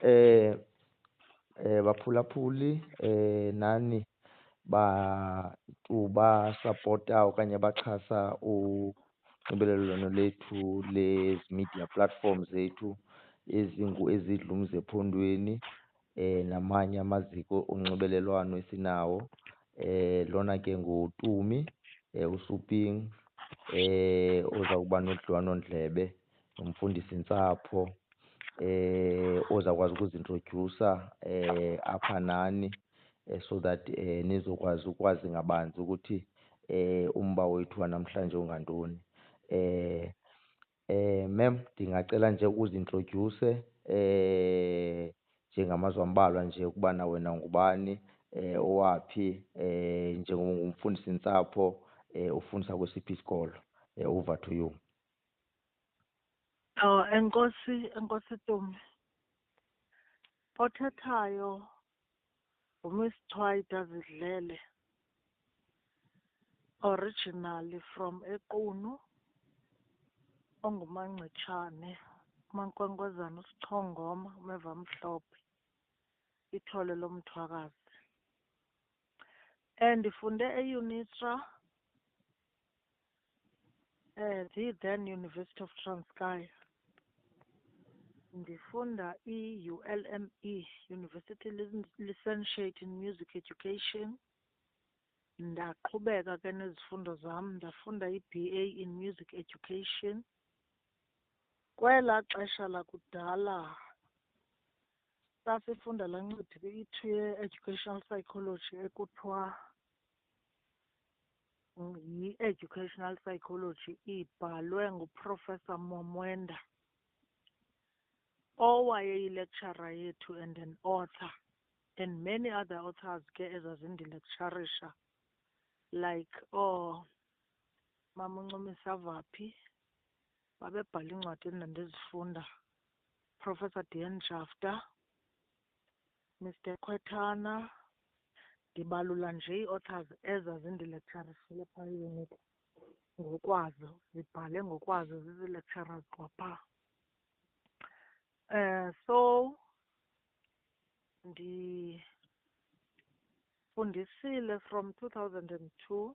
eh baphulaphuli nani basapota okanye baxhasa unxibelelwano lethu lezi media platforms zethu ezidla umzephondweni namanye amaziko onxibelelwano esinawo. Lona ke nguTumi uSuping ozawuba nodliwanondlebe nomfundisi Ntsapho ozawukwazi ukuzintrodyusa apha nani so that nizokwazi ukwazi ngabanzi ukuthi umba wethu wanamhlanje ungantoni. Ma'am, ndingacela nje uzintrodyuse njengamazwi ambalwa nje ukubana wena ngubani, owaphi, njengomfundisi Ntsapho ufundisa kwesiphi isikolo. Over to you. Enkosi Tumi. Othethayo nguMiss Chwaita Zidlele, originally from eQunu, ongumangcitshane, umankwenkwezana usichongoma, umeva mhlophe, ithole lomthwakazi. Ndifunde eUnitra, the then University of Transkei. Ndifunda i-ULME, University Licentiate in Music Education. Ndaqhubeka ke nezifundo zam, ndafunda i-BA in Music Education. Kwela xesha lakudala sasifunda laa ncwadi i-2 ye-educational psychology ekuthiwa yi-educational psychology, ibhalwe nguProfessor Momwenda, owayeyi-lecturer yethu and an author, and many other authors ke ezazindilecturisha, like Mama Uncumisa Vaphi, babebhala incwadi endandizifunda, Professor D.N. Jafta, Mr. Khwethana. Ndibalula nje ii-authors ezazindilecturishile phaa eUnit ngokwazo, zibhale ngokwazo, zizi-lecturers kwaphaa. So ndifundisile from 2002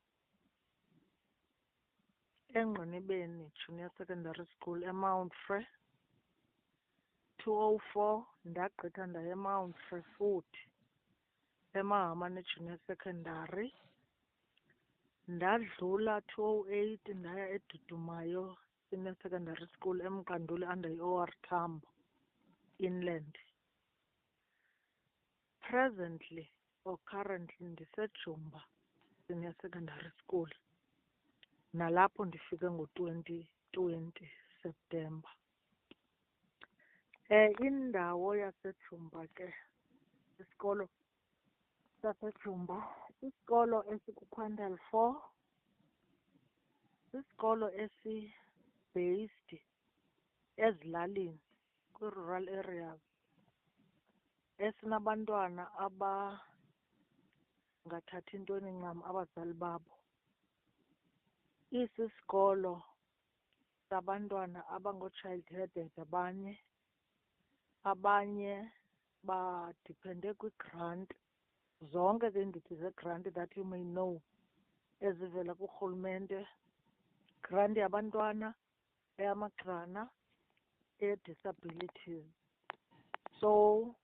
eNgqinibeni Junior Secondary School eMount Frere. 2004 ndagqitha ndaya eMount Frere futhi eMahamane Junior Secondary. Ndadlula 2008 ndaya eDudumayo Senior Secondary School eMqanduli under i-OR Tambo Inland. Presently or currently ndiseJumba Senior Secondary School, nalapho ndifike ngo-2020 September. Indawo yaseJumba ke, isikolo saseJumba, isikolo esikuQuintile 4, isikolo esi-based ezilalini, kwi-rural areas, esinabantwana abangathathi ntweni ncam abazali babo. Isisikolo sabantwana abango-child-headed, abanye badipende kwi-grant, zonke ke ndidi ze-grant that you may know ezivela kurhulumente. Grant yabantwana, eyamagxana, eye-disabilities. So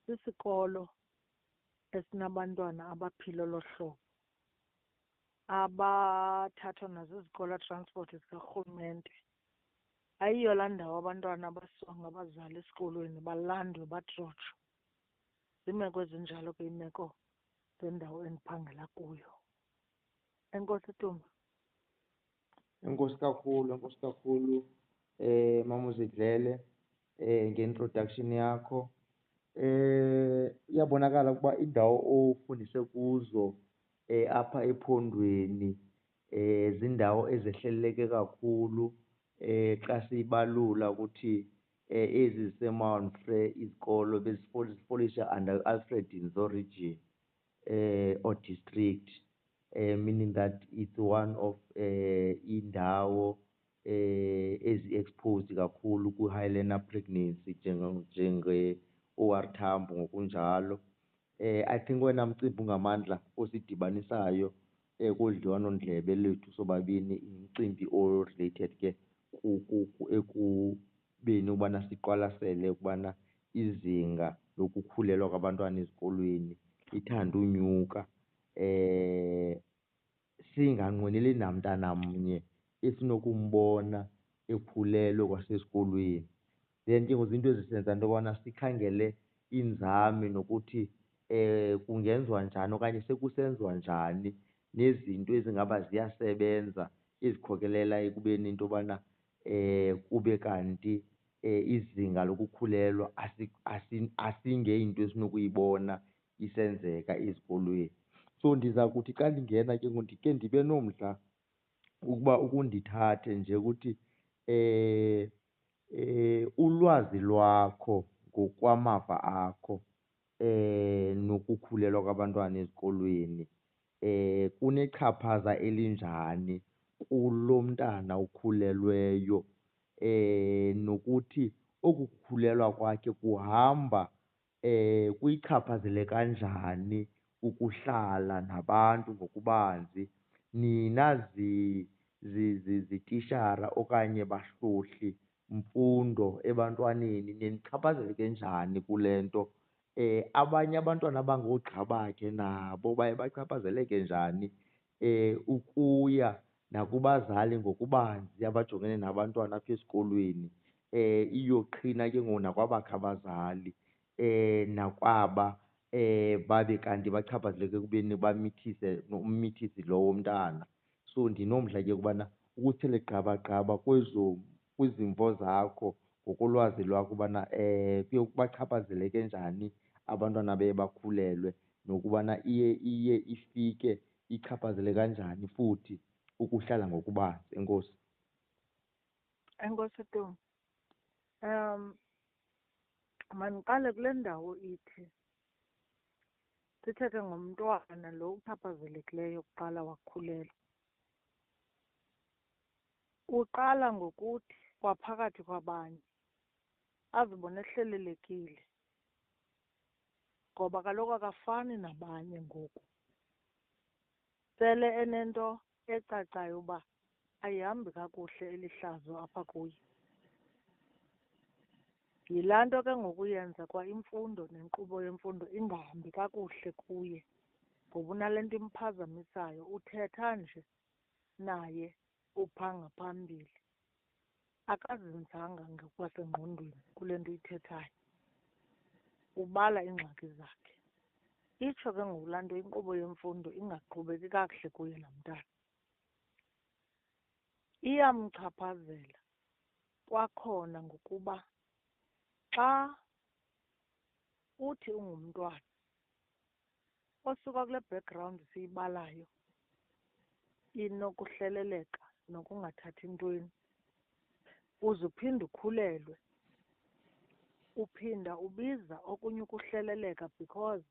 sisikolo esinabantwana abaphila olo hlobo, abathathwa nazizikolo transport zikarhulumente. Ayiyo laa ndawo abantwana abasiwa ngabazali esikolweni balandwe batrotshwe. Ziimeko ezinjalo ke iimeko zendawo endiphangela kuyo. Enkosi Tumi. Enkosi kakhulu Mama Zidlele ngeintroduction yakho. Iyabonakala ukuba indawo ofundise kuzo apha ephondweni zindawo ezehleleke kakhulu xa sibalula ukuthi ezi ziseMount Frere izikolo bezifolisha under Alfred Nzo region or district, meaning that it's one of indawo ezi-exposed kakhulu ku-high learner pregnancy njenge-O_R Tambo ngokunjalo. I think wena Mcimbi ungamandla osidibanisayo kudliwanondlebe lethu sobabini umcimbi o-related ke ekubeni ukubana siqwalasele ukubana izinga lokukhulelwa kwabantwana ezikolweni lithanda unyuka. Singanqweneli namntana mnye esinokumbona ekhulelwe kwasesikolweni. Then ke ngoku into ezisenza into yobana sikhangele iinzame nokuthi kungenziwa njani okanye sekusenziwa njani nezinto ezingaba ziyasebenza ezikhokelela ekubeni into yobana kube kanti izinga lokukhulelwa asingeyinto esinokuyibona isenzeka ezikolweni. So ndiza kuthi xa ndingena ke ngoku ndike ndibe nomdla ukuba ukundithathe nje ukuthi ulwazi lwakho ngokwamava akho nokukhulelwa kwabantwana ezikolweni kunechaphaza elinjani kulo mntana ukhulelweyo, nokuthi oku kukhulelwa kwakhe kuhamba kuyichaphazele kanjani ukuhlala nabantu ngokubanzi. Nina zitishara okanye bahlohli mfundo ebantwaneni nichaphazeleke njani kule nto? Abanye abantwana abangoogxa bakhe nabo baye bachaphazeleke njani ukuya nakubazali ngokubanzi abajongene nabantwana apha esikolweni, iyoqhina ke ngoku nakwabakhe abazali nakwaba babe kanti bachaphazeleke ekubeni ummithise lowo mntana. So ndinomdla ke ukubana ukuthele gqabagqaba kwizimvo zakho ngokolwazi lwakho ubana kuye bachaphazeleke njani abantwana beye bakhulelwe nokubana iye ifike ichaphazele kanjani futhi ukuhlala ngokubanzi. Enkosi. Enkosi tu. Mandiqale kule ndawo ithi sithethe ngomntwana lo uchaphazelekileyo kuqala wakhulelwa. Uqala ngokuthi kwaphakathi kwabanye azibone ehlelelekile ngoba kaloku akafani nabanye ngoku. Sele enento ecacayo uba ayihambi kakuhle eli hlazo apha kuye. Yilaa nto ke ngoku yenza kwa imfundo nenkqubo yemfundo ingahambi kakuhle kuye ngoba unale nto imphazamisayo. Uthetha nje naye uphanga phambili, akazinzanga ngokwasengqondweni kule nto uyithethayo, ubala iingxaki zakhe. Itsho ke ngoku laa nto inkqubo yemfundo ingaqhubeki kakuhle kuye laa mntana. Iyamchaphazela kwakhona ngokuba xa uthi ungumntwana osuka kule background siyibalayo inokuhleleleka nokungathathi ntweni, uze uphinde ukhulelwe, uphinda ubiza okunye ukuhleleleka because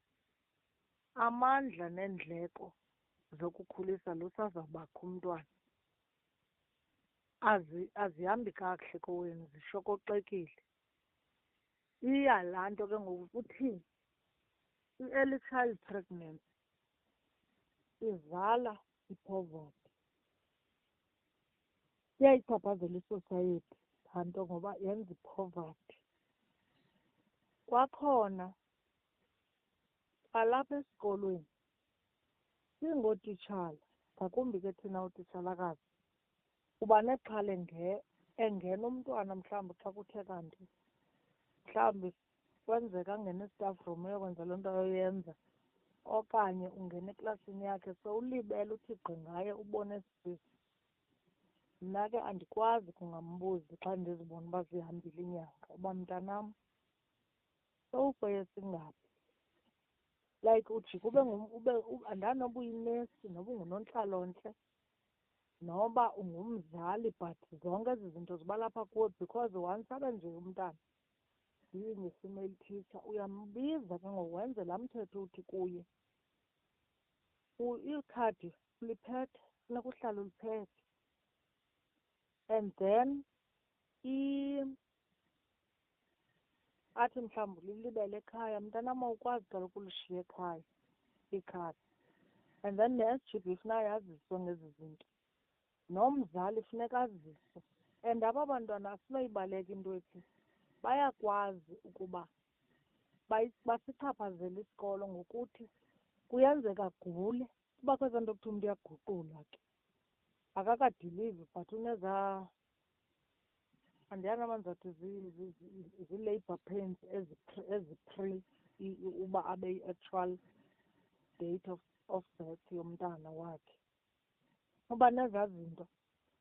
amandla neendleko zokukhulisa lusazawubakho umntwana azihambi kakuhle kowenu, zishokoxekile. Iya laa nto ke ngoku kuthini i-early child pregnancy izala i-poverty. Iyayichaphazela isosayeti laa nto ngoba yenza i-poverty. Kwakhona kwalapha esikolweni singootitshala, ngakumbi ke thina ootitshalakazi, uba nexhala engena umntwana mhlawumbi xa kuthe kanti mhlawumbi kwenzeka angena e-staff room uyokwenza loo nto ayoyenza, okanye ungena eklasini yakhe sowulibele uthi gqi ngaye ubone esisisi. Mna ke andikwazi kungambuzi xa ndizibona uba zihambile iinyanga uba mntanam sowukweye singaphi. Like ujike andanoba uyinesi noba ungunontlalontle noba ungumzali, but zonke ezi zinto ziba lapha kuwe because once abe nje umntana being a female teacher uyambiza ke ngoku wenze laa mthetho uthi kuye ikhadi uliphethe, funeka uhlale uliphethe. and then athi mhlawumbi lilibele ekhaya, mntanam awukwazi kaloku ulishiya ekhaya ikhadi. And then ne-SGB ifuna yaziswe ngezi zinto, nomzali funeka aziswe. And aba bantwana asinoyibaleka into ethi bayakwazi ukuba basichaphazele isikolo ngokuthi kuyenzeka agule. Kuba kwezaa nto kuthiwa umntu uyaguqula ke, akakadilivi but unezaa, andiyazi nama ndizawuthi zii-labour pains ezi-pre uba abe yi-actual date of birth yomntana wakhe. Uba nezaa zinto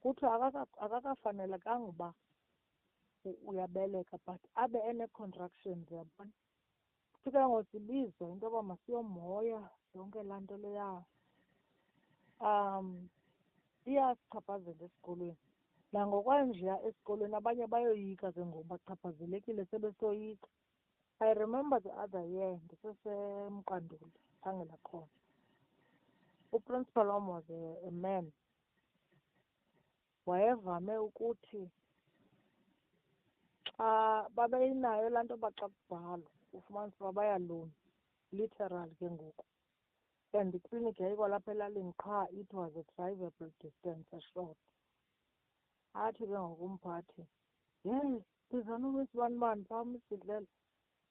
kuthiwa akakafanelekanga uba uyabeleka but abe ene-contractions, yabona. Kufike ngosibizwa into yoba masiyomhoya yonke laa nto leya. Iyasichaphazela esikolweni. Nangokwanjeya esikolweni abanye bayoyika ke ngoku bachaphazelekile sebesoyika. I remember the other year ndisesemqanduli phangela khona. Uprincipal wam was a man. Wayevame ukuthi xa babeyinayo laa nto baxa kubhalwa ufumanisa uba bayaloni, literal ke ngoku. And ikliniki yayikwalapha elalini qha, it was a drivable distance, a short. Athi ke ngoku umphathi, yeyi ndiza nomisibani phaa uMsidlele,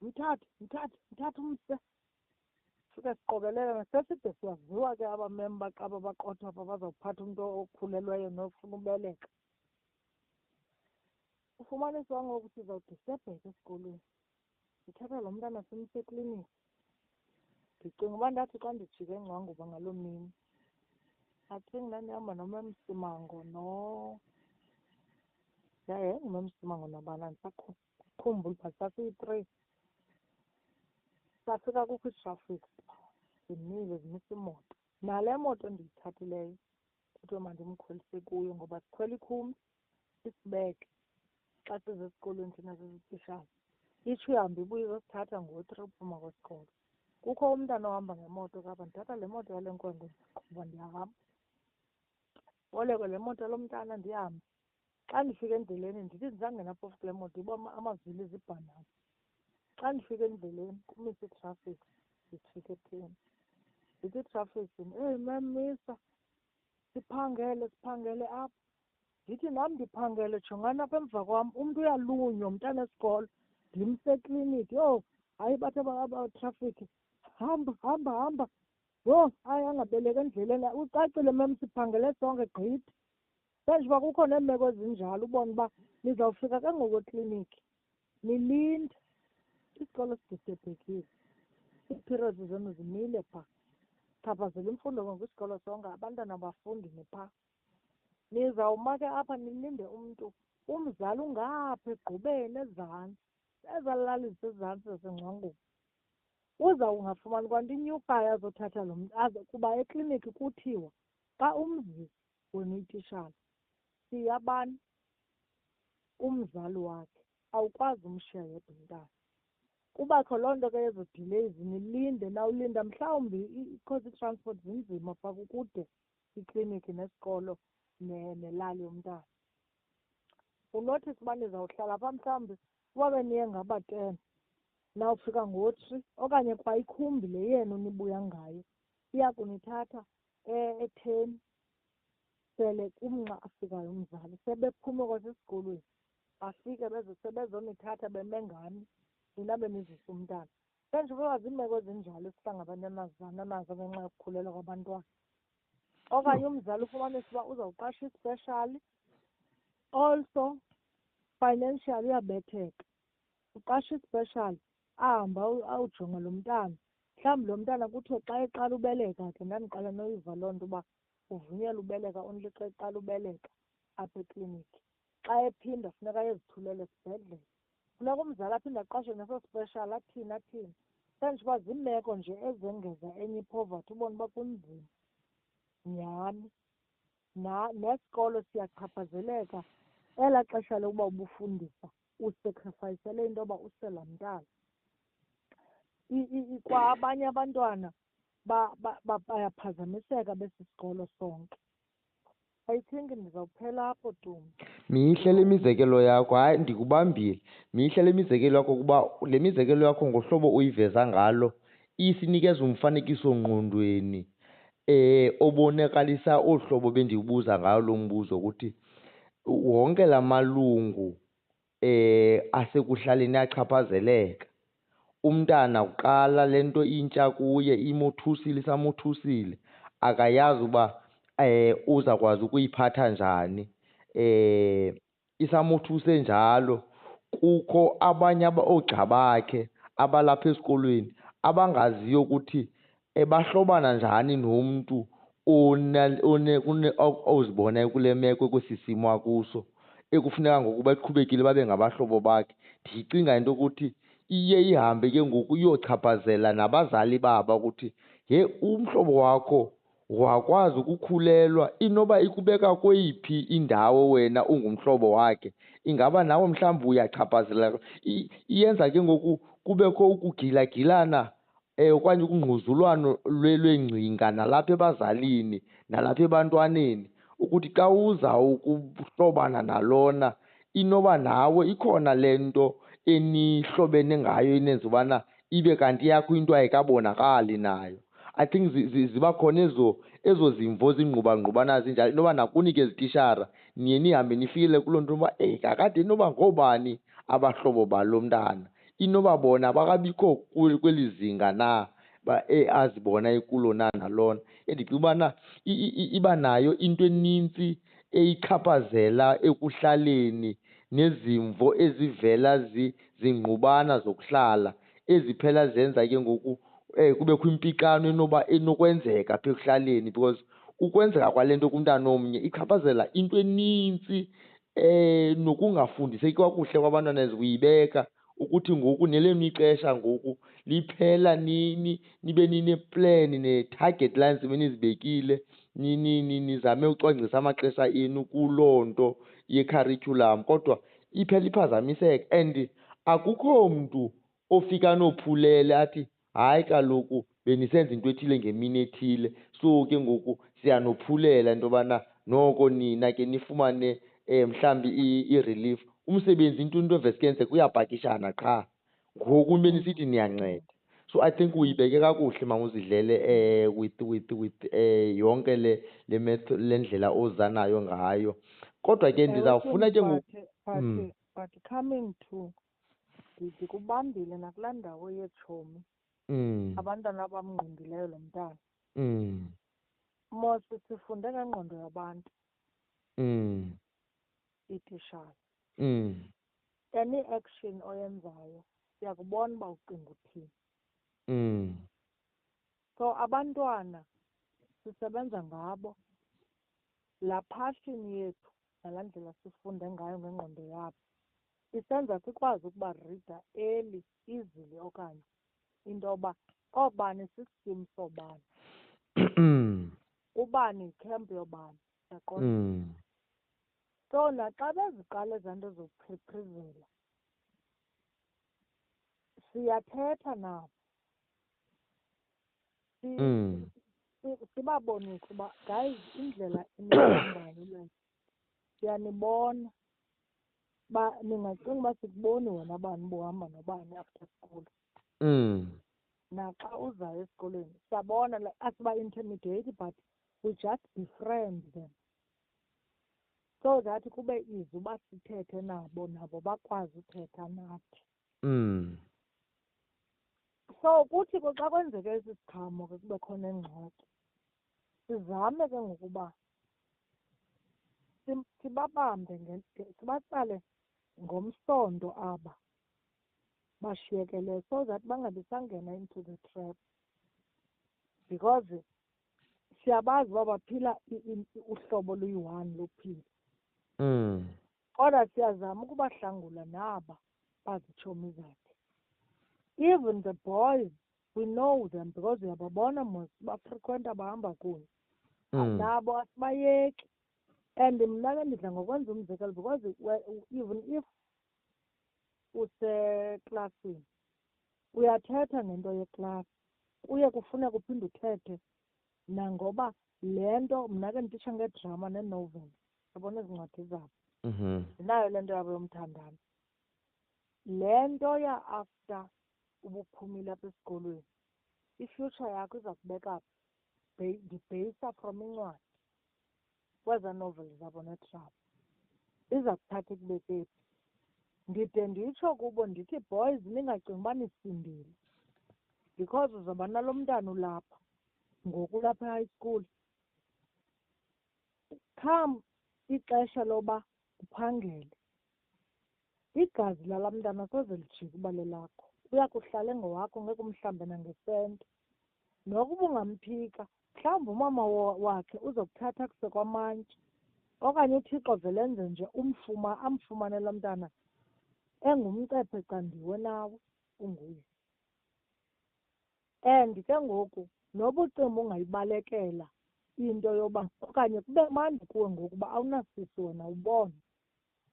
mthathe umse. Fike siqokelele seside siyaziwa ke abamem baqaba baqotha apha bazawuphatha umntu okhulelweyo nofuna ubeleka. Ufumanisa ngoku sizawudisebheka esikolweni, ndithatha lo mntana simse ekliniki. Ndicinga uba ndathi xa ndijike engcwanguba ngaloo mini, I think ndandihamba noMam Simango nguMam Simango nabani andisakhumbuli but sasiyi-3. Safika kukho itraffic, zimile zimisa imoto. Nale moto ndiyithathileyo kuthiwe mandimkhwelise kuyo ngoba sikhwela ikhumbi isibeke xa size esikolweni thina sisititshala. Itsho ihambe ibuye izosithatha ngo-3 uphuma kwesikolo. Kukho umntana ohamba ngemoto kapha, ndithatha le moto yale nkwenkwe ndiqhuba ndiyahamba. Bolekwe le moto yalo mntana ndihambe. Xa ndifika endleleni ndithi ndisangena phofu kule moto iba amavili zibhanana. Xa ndifika endleleni kumise itrafiki, ndifike ekutheni ndithi itrafiki, eyi mem misa, siphangele apha. Ndithi nam ndiphangele, jongani apha emva kwam umntu uyalunywa umntana esikolo, ndimse ekliniki. Yho, hayi bathi abatrafiki, hamba. Yho, hayi angabeleki endleleni. Ucacile mem, siphangele sonke gqithi. Senje uba kukho neemeko ezinjalo ubone uba nizawufika ke ngoku ekliniki nilinde. Isikolo sididebhekile, ii-periods zenu zimile phaa. Chaphazela imfundo ke ngoku isikolo sonke, abantwana abafundi nephaa. Nizawuma ke apha nilinde umntu, umzali ungapha egqubeni ezantsi, ezaa lali zisezantsi zasengcwanguba. Uzawungafumani kwanto inyukayo azothatha lo mntu kuba ekliniki kuthiwa xa umzisi wena uyititshala siyabani umzali wakhe, awukwazi umshiya yedwa umntana. Kubakho loo nto ke yezo delays, nilinde. Nawulinda mhlawumbi because ii-transport zinzima phaa kukude ikliniki nesikolo nelali yomntana. Unothisi uba nizawuhlala phaa mhlawumbi uba beniye ngaba 10, nawufika ngo-3 okanye kwa ikhumbi le yenu nibuya ngayo iya kunithatha e-10 sele kumnxa afikayo umzali. Sebephume kwasesikolweni bafike sebezonithatha beme ngani nina benizisa umntana. Senje uba ziimeko ezinjalo esihlangabezana nazo ngenxa yokukhulelwa kwabantwana. Okanye umzali ufumanisa uba uzawuqasha ispeshali, also financially uyabetheka. Uqasha ispeshali ahambe awujonga lo mntana. Mhlawumbi lo mntana kuthiwe xa eqala ubeleka, ke ndandiqala noyiva loo nto uba uvunyelwa ubeleka only xa eqala ubeleka apha ekliniki. Xa ephinda funeka ayezithulele esibhedlele. Funeka umzali aphinde aqashe neso special, athini. Senje uba ziimeko nje ezengeza enye ipoverty, ubone uba kunzima nyhani. Nesikolo siyachaphazeleka elaa xesha lokuba ubufundisa usekrifayisele into yoba usela mntana. Kwa abanye abantwana bayaphazamiseka besi sikolo sonke. I think ndizawuphela apho tu. Mihle le mizekelo yakho, hayi ndikubambile. Mihle le mizekelo yakho kuba le mizekelo yakho ngohlobo uyiveza ngalo isinikeza umfanekiso ngqondweni obonakalisa olu hlobo bendibuza ngalo lo mbuzo ukuthi wonke la malungu asekuhlaleni achaphazeleka. Umntana uqala le nto intsha kuye imothusile, isamothusile, akayazi uba uzakwazi ukuyiphatha njani. Isamothuse njalo kukho abanye oogxa bakhe abalapha esikolweni abangaziyo ukuthi bahlobana njani nomntu ozibona kule meko kwesi simo akuso ekufuneka ngoku baqhubekile babe ngabahlobo bakhe. Ndiyicinga into yokuthi iye ihambe ke ngoku iyochaphazela nabazali babo ukuthi umhlobo wakho wakwazi ukukhulelwa, inoba ikubeka kweyiphi indawo wena ungumhlobo wakhe. Ingaba nawe mhlawumbi uyachaphazeleka. Iyenza ke ngoku kubekho ukugilagilana okanye ukungquzulwano lweengcinga nalapha ebazalini nalapha ebantwaneni ukuthi xa uzawukuhlobana nalona inoba nawe ikhona le nto enihlobene ngayo inenza ubana ibe kanti yakho into ayikabonakali nayo. I think ziba khona ezo zimvo zingqubangqubana zinjalo inoba nakuni ke zitishara niye nihambe nifikele kuloo nto uba kakade inoba ngoobani abahlobo balo mntana, inoba bona bakabikho kweli zinga na azibona ekulo na nalona. Endicinga ubana iba nayo into enintsi eyichaphazela ekuhlaleni nezimvo ezivela zingqubana zokuhlala eziphela zenza ke ngoku kubekho impixano enokwenzeka apha ekuhlaleni because ukwenzeka kwale nto kumntana omnye ichaphazela into enintsi nokungafundiseki kakuhle kwabantwana as uyibeka ukuthi ngoku nelenu ixesha ngoku liphela nibe nineplan ne-target lines benizibekile nizame ucwangcisa amaxesha enu kuloo nto yekharityhulam kodwa iphela iphazamiseka. And akukho mntu ofika nophulele athi hayi kaloku benisenza into ethile ngemini ethile so ke ngoku siyanophulela into yobana noko nina ke nifumane mhlawumbi i-relief. Umsebenzi into eveske yenzeka uyapakishana qha ngoku benisithi niyanceda. So I think uyibeke kakuhle mawuzidlele with yonke le ndlela oza nayo ngayo. Kodwa ke ndizawufuna ke ngoku but coming to ndikubambile nakulaa ndawo yeetshomi abantwana abamngqongileyo lo mntana mos sifunde ngengqondo yabantu iitishara any action oyenzayo siyakubona uba ucinga uthini. So abantwana sisebenza ngabo, laa passion yethu nalaa ndlela sifunde ngayo ngengqondo yabo isenza sikwazi ukuba rida early easily okanye into yoba oobani sistim sobani ubani yikhempu yobani, yaqonda. So naxa beziqala ezaa nto zokuphiprizela siyathetha nabo sibabonise uba guys indlela enihambayo le siyanibona uba ningacinga uba sikuboni wena bani bohamba nobani after school. Naxa uzayo esikolweni siyabona like asiba-intimidate but we just befriend them so that kube easy uba sithethe nabo bakwazi uthetha nathi. So kuthi ke xa kwenzeke esi siqhamo ke kube khona engxaki sizame ke ngokuba sibabambe sibatsale ngomsondo aba bashiyekeleyo so that bangabi sangena into the trap because siyabazi uba baphila uhlobo oluyi-one lophila. Kodwa siyazama ukubahlangula naba bazitshomi zakhe. Even the boys we know them because uyababona mos bafrequenta bahamba kunye nabo asibayeki. And mna ke ndidla ngokwenza umzekelo because even if useklasini uyathetha ngento yeklasi kuye kufuneka uphinde uthethe nangoba Le nto mna ke ndititsha ngedrama neenoveli, yabona ezi ncwadi zabo, Mhm. ndinayo le nto yabo yomthandana. Le nto ya-after ubuphumile apha esikolweni, i-future yakho iza kubeka phi? Ndibheyisa from incwadi kwezaa noveli zabo nedrama. Iza kuthatha ikubeke phi? Ndide nditsho kubo ndithi, boys, ningacingi uba nisindile because uzawuba nalo mntana ulapha ngoku ulapha e-high school. Come ixesha loba uphangele, igazi lalaa mntana soze lijike uba lelakho. Uya kuhlala engowakho, ngeke umhlambe nangesenti. Nokuba ungamphika, mhlawumbi umama wakhe uzokuthatha akuse kwamantyi, okanye uThixo vele enze nje amfumane lo mntana engumcephe candiwe nawe unguye. And ke ngoku noba ucimba ungayibalekela into yoba okanye kube mandi kuwe ngoku uba awunasisi wena ubona,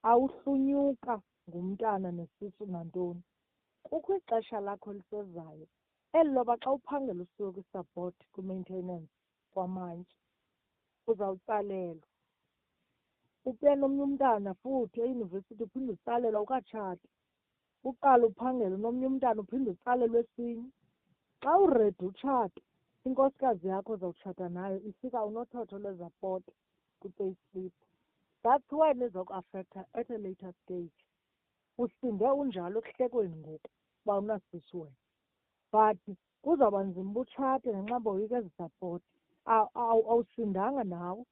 awuhlunyuka ngumntana nesisu nantoni. Kukho ixesha lakho elisezayo eli loba xa uphangela usiwe kwisapoti, kwi-maintenance kwamantyi, uzawutsalelwa. Ube nomnye umntana futhi eyunivesithi uphinde utsalelwa ukatshata. Uqale uphangele nomnye umntana uphinde utsalelwe esinye. Xa uredi utshata, inkosikazi yakho uzawutshata nayo ifika unothotho lwezapoti kwi-payslip. That's why nizokuafektha at a later stage. Usinde unjalo ekuhlekweni ngoku uba unasisi wena, but kuzawuba nzima uba utshate ngenxa boyika ezisapoti. Awusindanga nawe,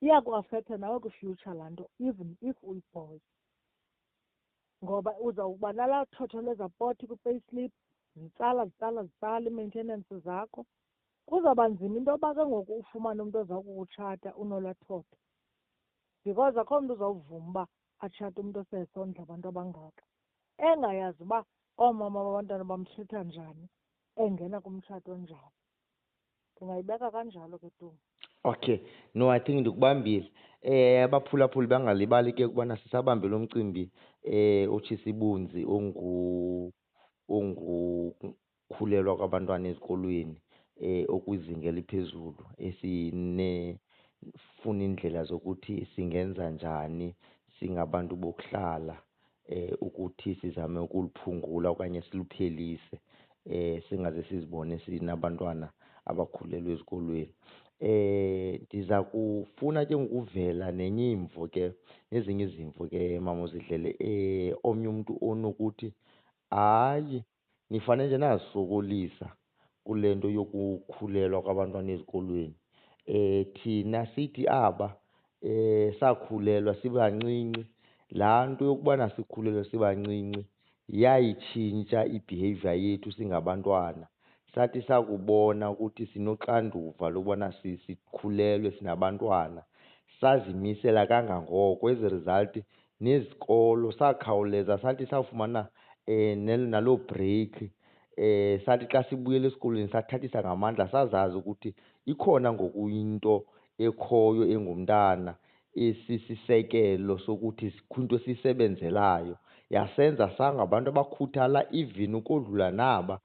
iyakuafektha nawe kwi-future laa nto, even if uyi-boy. Ngoba uzawuba nalaa thotho lwezapoti kwi-payslip, zitsala ii-maintenance zakho. Kuzawuba nzima into yoba ke ngoku ufumane umntu oza kukutshata unolwaa thotho, because akho mntu uzawuvuma uba atshate umntu osesondla abantu abangaka, engayazi uba oomama babantwana bamtritha njani, engena kumtshato onjalo. Ndingayibeka kanjalo ke tu. Okay, no, I think ndikubambile. Abaphulaphuli bangalibali ke ukubana sisabambe lo mcimbi otshisibunzi ongukhulelwa kwabantwana ezikolweni okwizinga eliphezulu, esinefuna iindlela zokuthi singenza njani singabantu bokuhlala ukuthi sizame ukuliphungula okanye siluphelise singaze sizibone sinabantwana abakhulelwe ezikolweni. Ndiza kufuna ke ngokuvela nenye imvo ke nezinye izimvo ke Mama Zidlele, omnye umntu onokuthi hayi nifane nje nazisokolisa kule nto yokukhulelwa kwabantwana ezikolweni. Thina sithi aba sakhulelwa sibancinci, laa nto yokubana sikhulelwe sibancinci yayitshintsha i-behavior yethu singabantwana. Sathi sakubona ukuthi sinoxanduva lokubana sikhulelwe sinabantwana, sazimisela kangangoko. As a result nezikolo sakhawuleza sathi sawufumana naloo break, sathi xa sibuyela esikolweni sathathisa ngamandla, sazazi ukuthi ikhona ngoku into ekhoyo engumntana esisisekelo sokuthi into esiyisebenzelayo. Yasenza sangabantu abakhuthala even ukodlula naba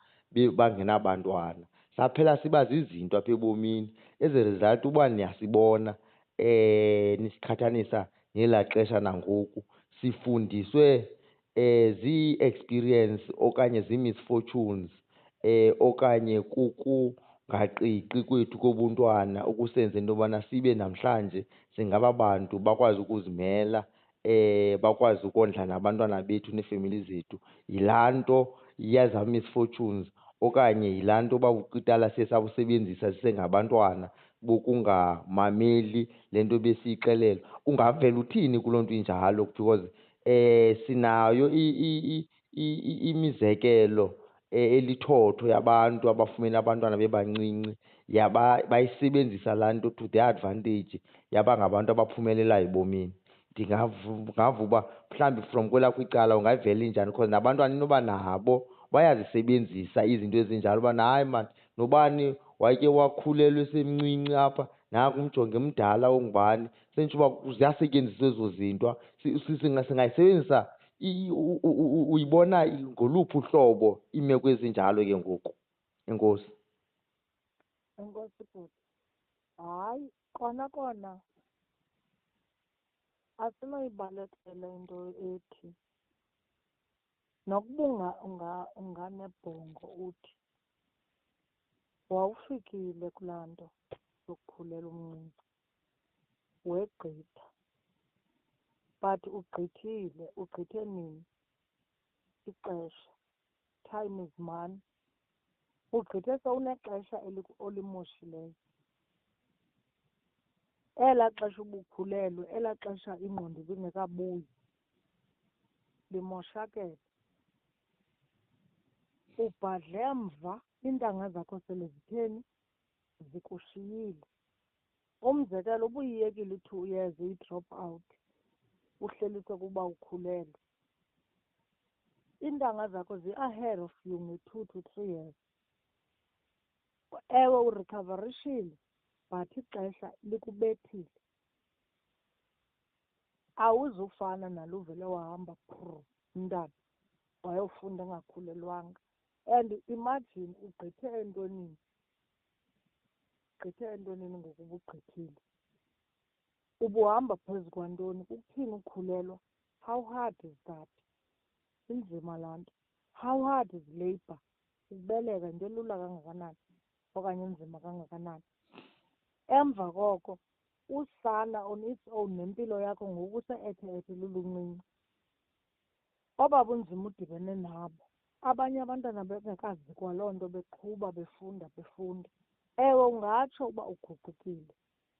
bangenabantwana. Saphela siba zizinto apha ebomini. As a result uba niyasibona nisiqhathanisa nelaa xesha nangoku, sifundiswe zii-experience okanye zii-misfortunes okanye kukungaqiqi kwethu kobuntwana okusenze into yobana sibe namhlanje singaba bantu bakwazi ukuzimela, bakwazi ukondla nabantwana bethu neefemeli zethu. Yilaa nto yezaa misfortunes okanye yilaa nto uba kudala siye sabusebenzisa sisengabantwana bokungamameli le nto besiyixelelwa. Ungavela uthini kuloo nto injalo? Because sinayo imizekelo elithotho yabantu abafumene abantwana bebancinci bayisebenzisa laa nto to their advantage, yaba ngabantu abaphumelelayo ebomini. Ndingava uba mhlawumbi from kwelakho icala ungayivela injani because nabantwana inoba nabo bayazisebenzisa izinto ezinjalo ubana hayi maan nobani wayeke wakhulelwa esemncinci apha, nanku mjonge mdala ongubani. Sentsho uba ziyasetyenziswa ezo zinto. Singayisebenzisa uyibona ngoluphi uhlobo iimeko ezinjalo ke ngoku? Enkosi. Enkosi bhuti. Hayi, kona asinoyibalekela into ethi nokuba unganebhongo uthi wawufikile kulaa nto yokukhulela umncinci wegqitha, but ugqithile. Ugqithe nini? Ixesha. Time is money. Ugqithe sowunexesha olimoshileyo. Elaa xesha ubukhulelwe, elaa xesha ingqondo ibingekabuyi, limoshakele. Ubhadle mva, iintanga zakho sele zitheni? Zikushiyile. Umzekelo, ubuyiyekile i-2 years uyi-drop out, uhleliswe kuba ukhulelwe, iintanga zakho zi-ahead of you nge-2 to 3 years. Ewe urikhavarishile, but ixesha likubethile. Awuzufana nalo uvele wahamba umntana wayofunda engakhulelwanga. And imagine ugqithe entwenini? Ugqithe entwenini ngoku ubugqithile? Ubuhamba phezu kwantoni? Kukuthini ukhulelwa? How hard is that? Inzima laa nto. How hard is labor? Ukubeleka into elula kangakanani okanye enzima kangakanani? Emva koko usana on its own nempilo yakho ngoku use-ethe-ethe luluncinci. Obaa bunzima udibene nabo, abanye abantwana bengekazi kwaloo nto, beqhuba befunda. Ewe ungatsho uba uguqukile,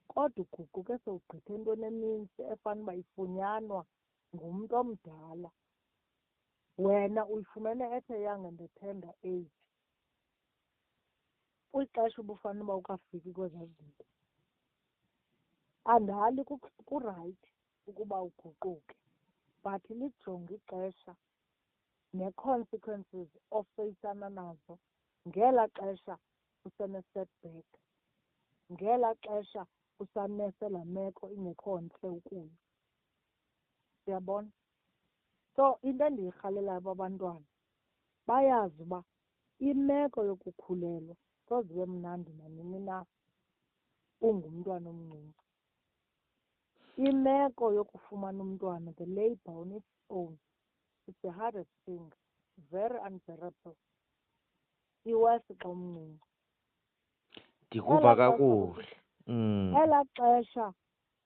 kodwa uguquke sewugqithe entweni enintsi efana uba ifunyanwa ngumntu omdala. Wena uyifumene at a young and a tender age, kwixesha ubufanele uba ukafiki kwezaa zinto. Andali kurayithi ukuba uguquke, but lijonge ixesha nee-consequences ofeyisana nazo ngelaa xesha usene-setback, ngelaa xesha usamese laa meko ingekho ntle ukuyo. Uyabona? So into endiyirhalelayo babantwana bayazi uba imeko yokukhulelwa soze ibe mnandi nanini na ungumntwana omncinci. Imeko yokufumana umntwana, the labor on its own, it's the hardest thing, very unbearable. Iwesi xa umncinci. Ndikuva kakuhle. Elaa xesha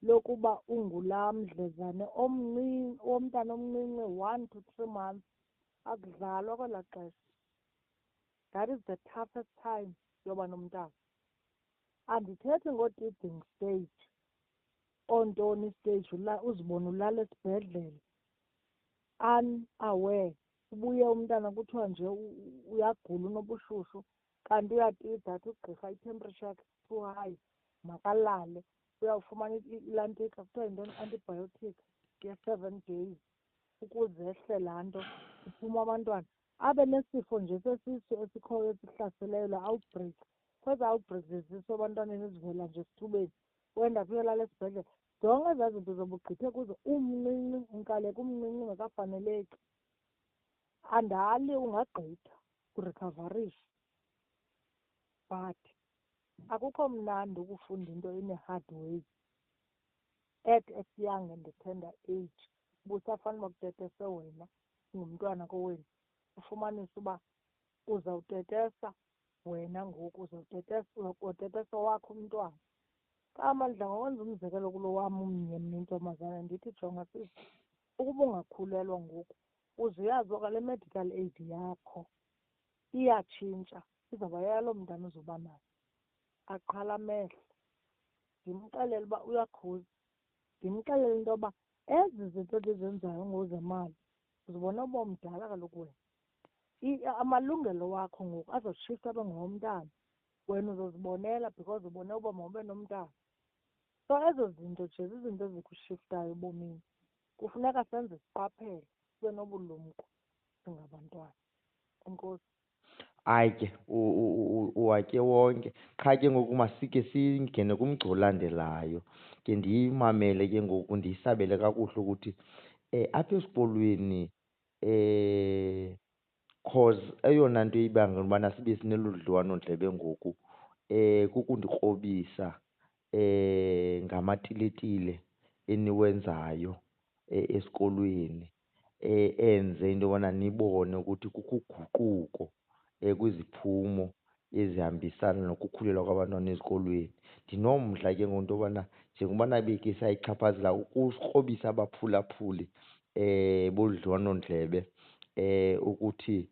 lokuba ungulaa mdlezane omncinci womntana omncinci 1 to 3 months, akudlalwa kwelaa xesha. That is the toughest time yoba nomntana. Andithethi ngoo-teething stage, oontoni stage, uzibone ulala esibhedlele unaware. Ubuye umntana kuthiwa nje uyagula, unobushushu, kanti uyatida, athi ugqirha itemperature yakhe too high, makalale. Uyawufumana ilantika, kuthiwa yintoni, antibiotic ye-7 days ukuze ehle laa nto, kuphume abantwana. Abe nesifo nje sesisu esikhoyo esihlaseleyo, laa outbreak. Kwezi outbreak zesisu ebantwaneni ezivela nje esithubeni, wendapha uyolala esibhedlele. Zonke ezaa zinto zoba ugqithe kuzo umncinci, unkaleka umncinci ungekafaneleki. Andali ungagqitha urikhavarishe, but akukho mnandi ukufunda into in a hard way at a young and a tender age. Ubusafana uba kutetese wena ungumntwana kowenu, ufumanise uba uzawutetesa wena ngoku, uzotetesa wakho umntwana. Amandla ngokwenza umzekelo kulo wam umnye mna intombazana, ndithi jonga sisi, ukuba ungakhulelwa ngoku uze uyazi uba le medical aid yakho iyatshintsha, izawuba yeyaloo mntana uzoba nayo. Aqala amehlo, ndimxelele uba uyakhuza, ndimxelele into yoba ezi zinto ndizenzayo ngozemali uzibona uba mdala kaloku wena. Amalungelo wakho ngoku azoshifta abe ngowomntana, wena uzozibonela because ubone uba mawube nomntana. So ezo zinto nje zizinto ezikushiftayo ebomini. Kufuneka senze siqaphele, sibe nobulumko singabantwana. Enkosi. Hayi ke uwatye wonke. Qha ke ngoku masike singene kumgca olandelayo, ke ndiyimamele ke ngoku ndiyisabele kakuhle ukuthi apha esikolweni cause eyona nto ibangela ubana sibe sinelu dliwano-ndlebe ngoku kukundikrobisa ngamatiletile eniwenzayo esikolweni enze into yobana nibone ukuthi kukho uguquko kwiziphumo ezihambisana nokukhulelwa kwabantwana ezikolweni. Ndinomdla ke ngento yobana njengobana beke sayichaphazela ukukrobisa abaphulaphuli bodliwanondlebe ukuthi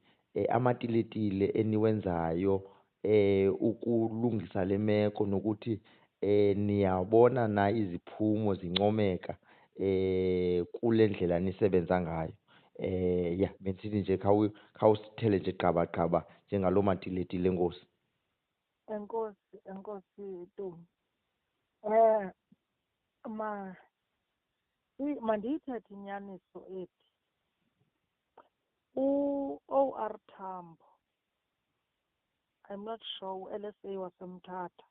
amatiletile eniwenzayo ukulungisa le meko nokuthi niyabona na iziphumo zincomeka kule ndlela nisebenza ngayo. Ya bendisithi nje khawusithele nje gqabagqaba njengaloo matiletile. Enkosi. Enkosi Tumi. Mandiyithethe inyaniso ethi u-O.R. Tambo, I'm not sure u-LSA waseMthatha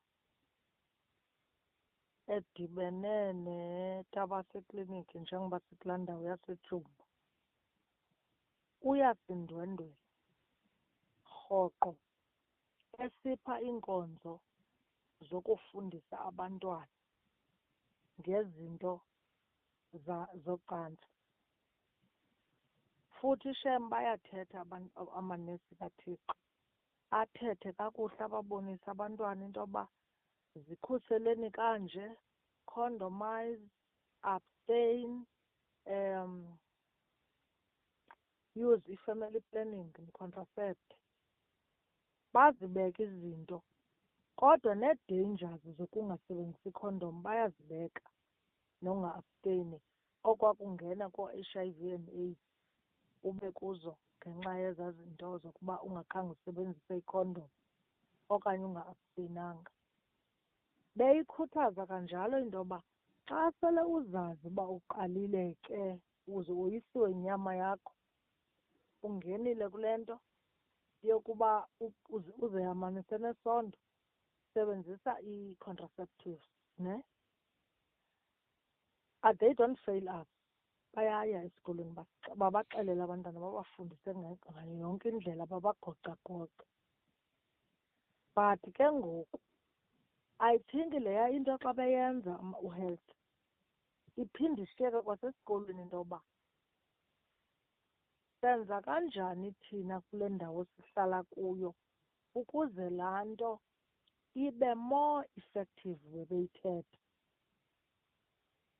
edibene neTabase Clinic njengoba sikulaa ndawo yaseTyumba, uyasindwendwela rhoqo esipha iinkonzo zokufundisa abantwana ngezinto zocantsi. Futhi shem bayathetha amanesi kaThixo, athethe kakuhle ababonise abantwana into yoba zikhuseleni kanje, condomize, abstain, use i-family planning and contracept. Bazibeka izinto kodwa nee-dangers zokungasebenzisi ikhondom bayazibeka nonga-absteyini. Okwakungena koo-HIV and AIDS ube kuzo ngenxa yezaa zinto zokuba ungakhange usebenzise ikhondom okanye unga-absteyinanga. Beyikhuthaza kanjalo into yoba xa sele uzazi uba uqalile ke uze woyisiwe inyama yakho, ungenile kule nto yokuba uzeyamanise nesondo, sebenzisa i-contraceptives, ne? They don't fail us. Bayaya esikolweni babaxelele abantwana, babafundise ngayo yonke indlela, babagocagoce. But ke ngoku I think leya into xa beyenza uhealth iphinde ishiyeke kwasesikolweni into yoba senza kanjani thina kule ndawo sihlala kuyo ukuze laa nto ibe more effective bebeyithetha,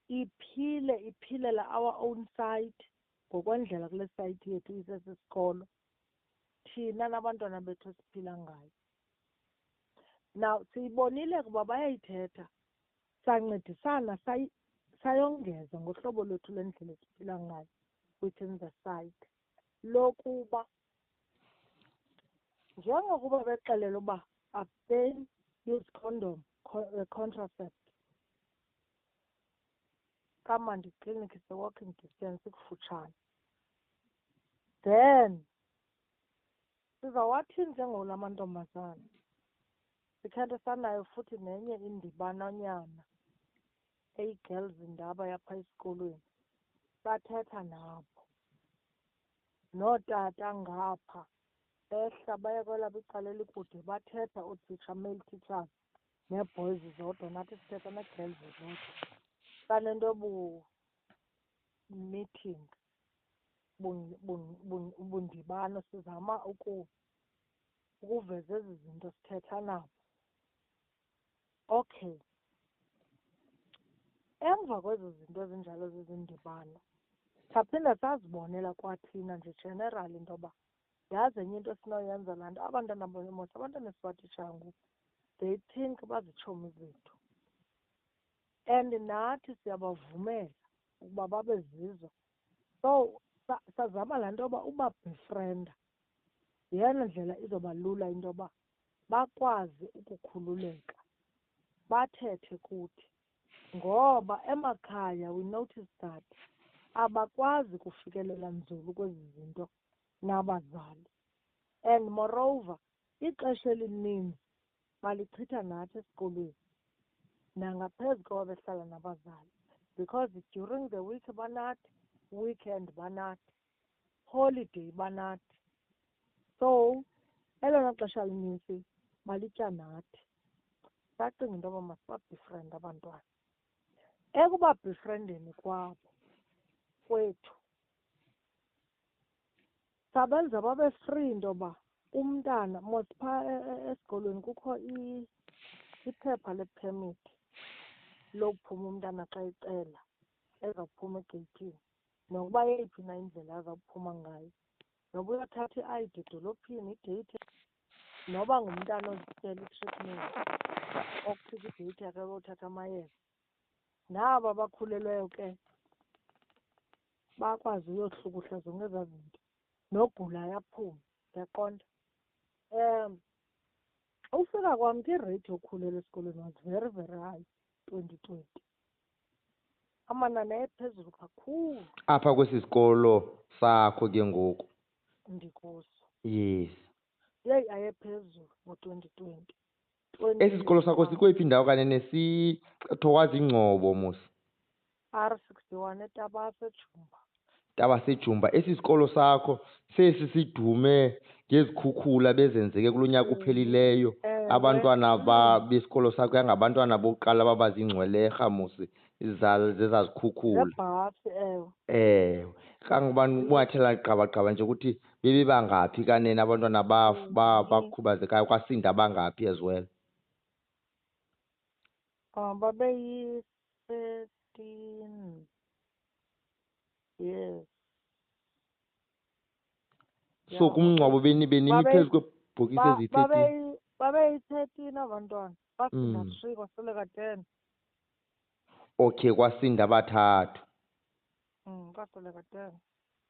iphilela our own side ngokwendlela kule site yethu isesisikolo, thina nabantwana bethu siphila ngayo. Now siyibonile kuba bayayithetha, sancedisana sayongeza ngohlobo lwethu lwendlela esiphila ngayo within the site lokuba njengokuba bexelela uba abstain, use condom, contracept. Kamandi clinic is a walking distance kufutshane. Then sizawathini njengolaa mantombazana? Sikhethe sanayo futhi nenye indibanonyana eyi-girls indaba yapha esikolweni, sathetha nabo nootata ngapha behla baye kwelabo icala elikude bathetha ootitsha, male teachers nee-boys zodwa, nathi sithetha nee-girls zodwa. Kanento meeting ubundibano sizama ukuveza ezi zinto sithetha nabo. Okay, emva kwezo zinto ezinjalo zezindibano saphinda sazibonela kwathina nje general into yoba yazi enye into esinoyenza laa nto. Abantwana mos abantwana esibatitshayo ngoku they think bazitshomi zethu, and nathi siyabavumela ukuba babe zizo. So sazama laa nto yoba uba befrienda yeyona ndlela izoba lula into yoba bakwazi ukukhululeka bathethe kuthi, ngoba emakhaya we notice that abakwazi kufikelela nzulu kwezi zinto nabazali, and moreover ixesha elininzi balichitha nathi esikolweni nangaphezu koba behlala nabazali, because during the week banathi, weekend banathi, holiday banathi. So elona xesha elinintsi balitya nathi. sacinga into yoba masibabefriend abantwana. Ekubabefriendeni kwethu sabenza babe free into yoba umntana mos phaa esikolweni kukho iphepha lephemithi lokuphuma umntana xa ecela ezawuphuma egeyithini, nokuba yeyiphi na indlela azawuphuma ngayo, noba uyothatha i-ID edolophini ideyithi, noba ngumntana ozityela i-treatment okufika ideyithi yakhe yothatha amayeza. Naba bakhulelweyo ke bakwazi uyohlukuhla zonke ezaa zinto, nogulayo aphume, uyaqonda. Ufika kwam ke ireythi yokhulelwa esikolweni was very, very high 2020. Amanani ayephezulu kakhulu. Apha kwesi sikolo sakho ke ngoku? Ndikuso. Yes. Yeyi ayephezulu ngo-2020. Esi sikolo sakho sikweyiphi indawo kanene? Thokazi Ingcobo mos? R61 eTabasa eJumba. Tabasa eJumba. Esi sikolo sakho sesi sidume ngezikhukhula bezenzeke kulo nyaka uphelileyo. Abantwana besikolo sakho yangabantwana bokuqala babazingcwelerha mos zezazikhukhula. Zebhasi, ewe. Ewe. Kangoba ungathela gqabagqaba nje ukuthi bebangaphi kanene abantwana bakhubazekayo, kwasinda bangaphi as well? Babeyi-13. Yes. So kumngcwabo benimi phezu kwebhokisi eziyi-13? Babeyi-13 abantwana. Basinda 3 kwasweleka 10. Okay, kwasinda abathathu. Kwasweleka 10.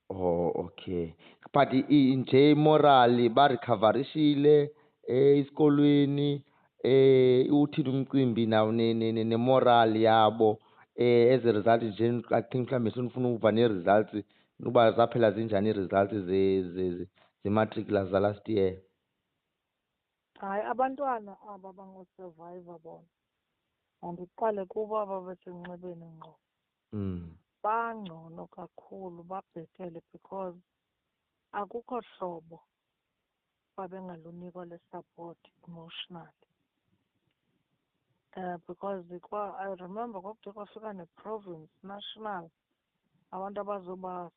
Oh, okay. But nje morally barikhavarishile esikolweni, uthini umcimbi nawo ne-moral yabo as a result nje I think mhlawumbe senifuna ukuva nee-results uba zaphela zinjani ii-results ze-matriculars za-last year? Hayi, abantwana aba bangosurvivor bona, andiqale kubo aba besenxebeni ngqo. Bangcono kakhulu, babhetele because akukho hlobo babengalunikwa le support emotionally. Because I remember kwakude kwafika ne-province national abantu abazoba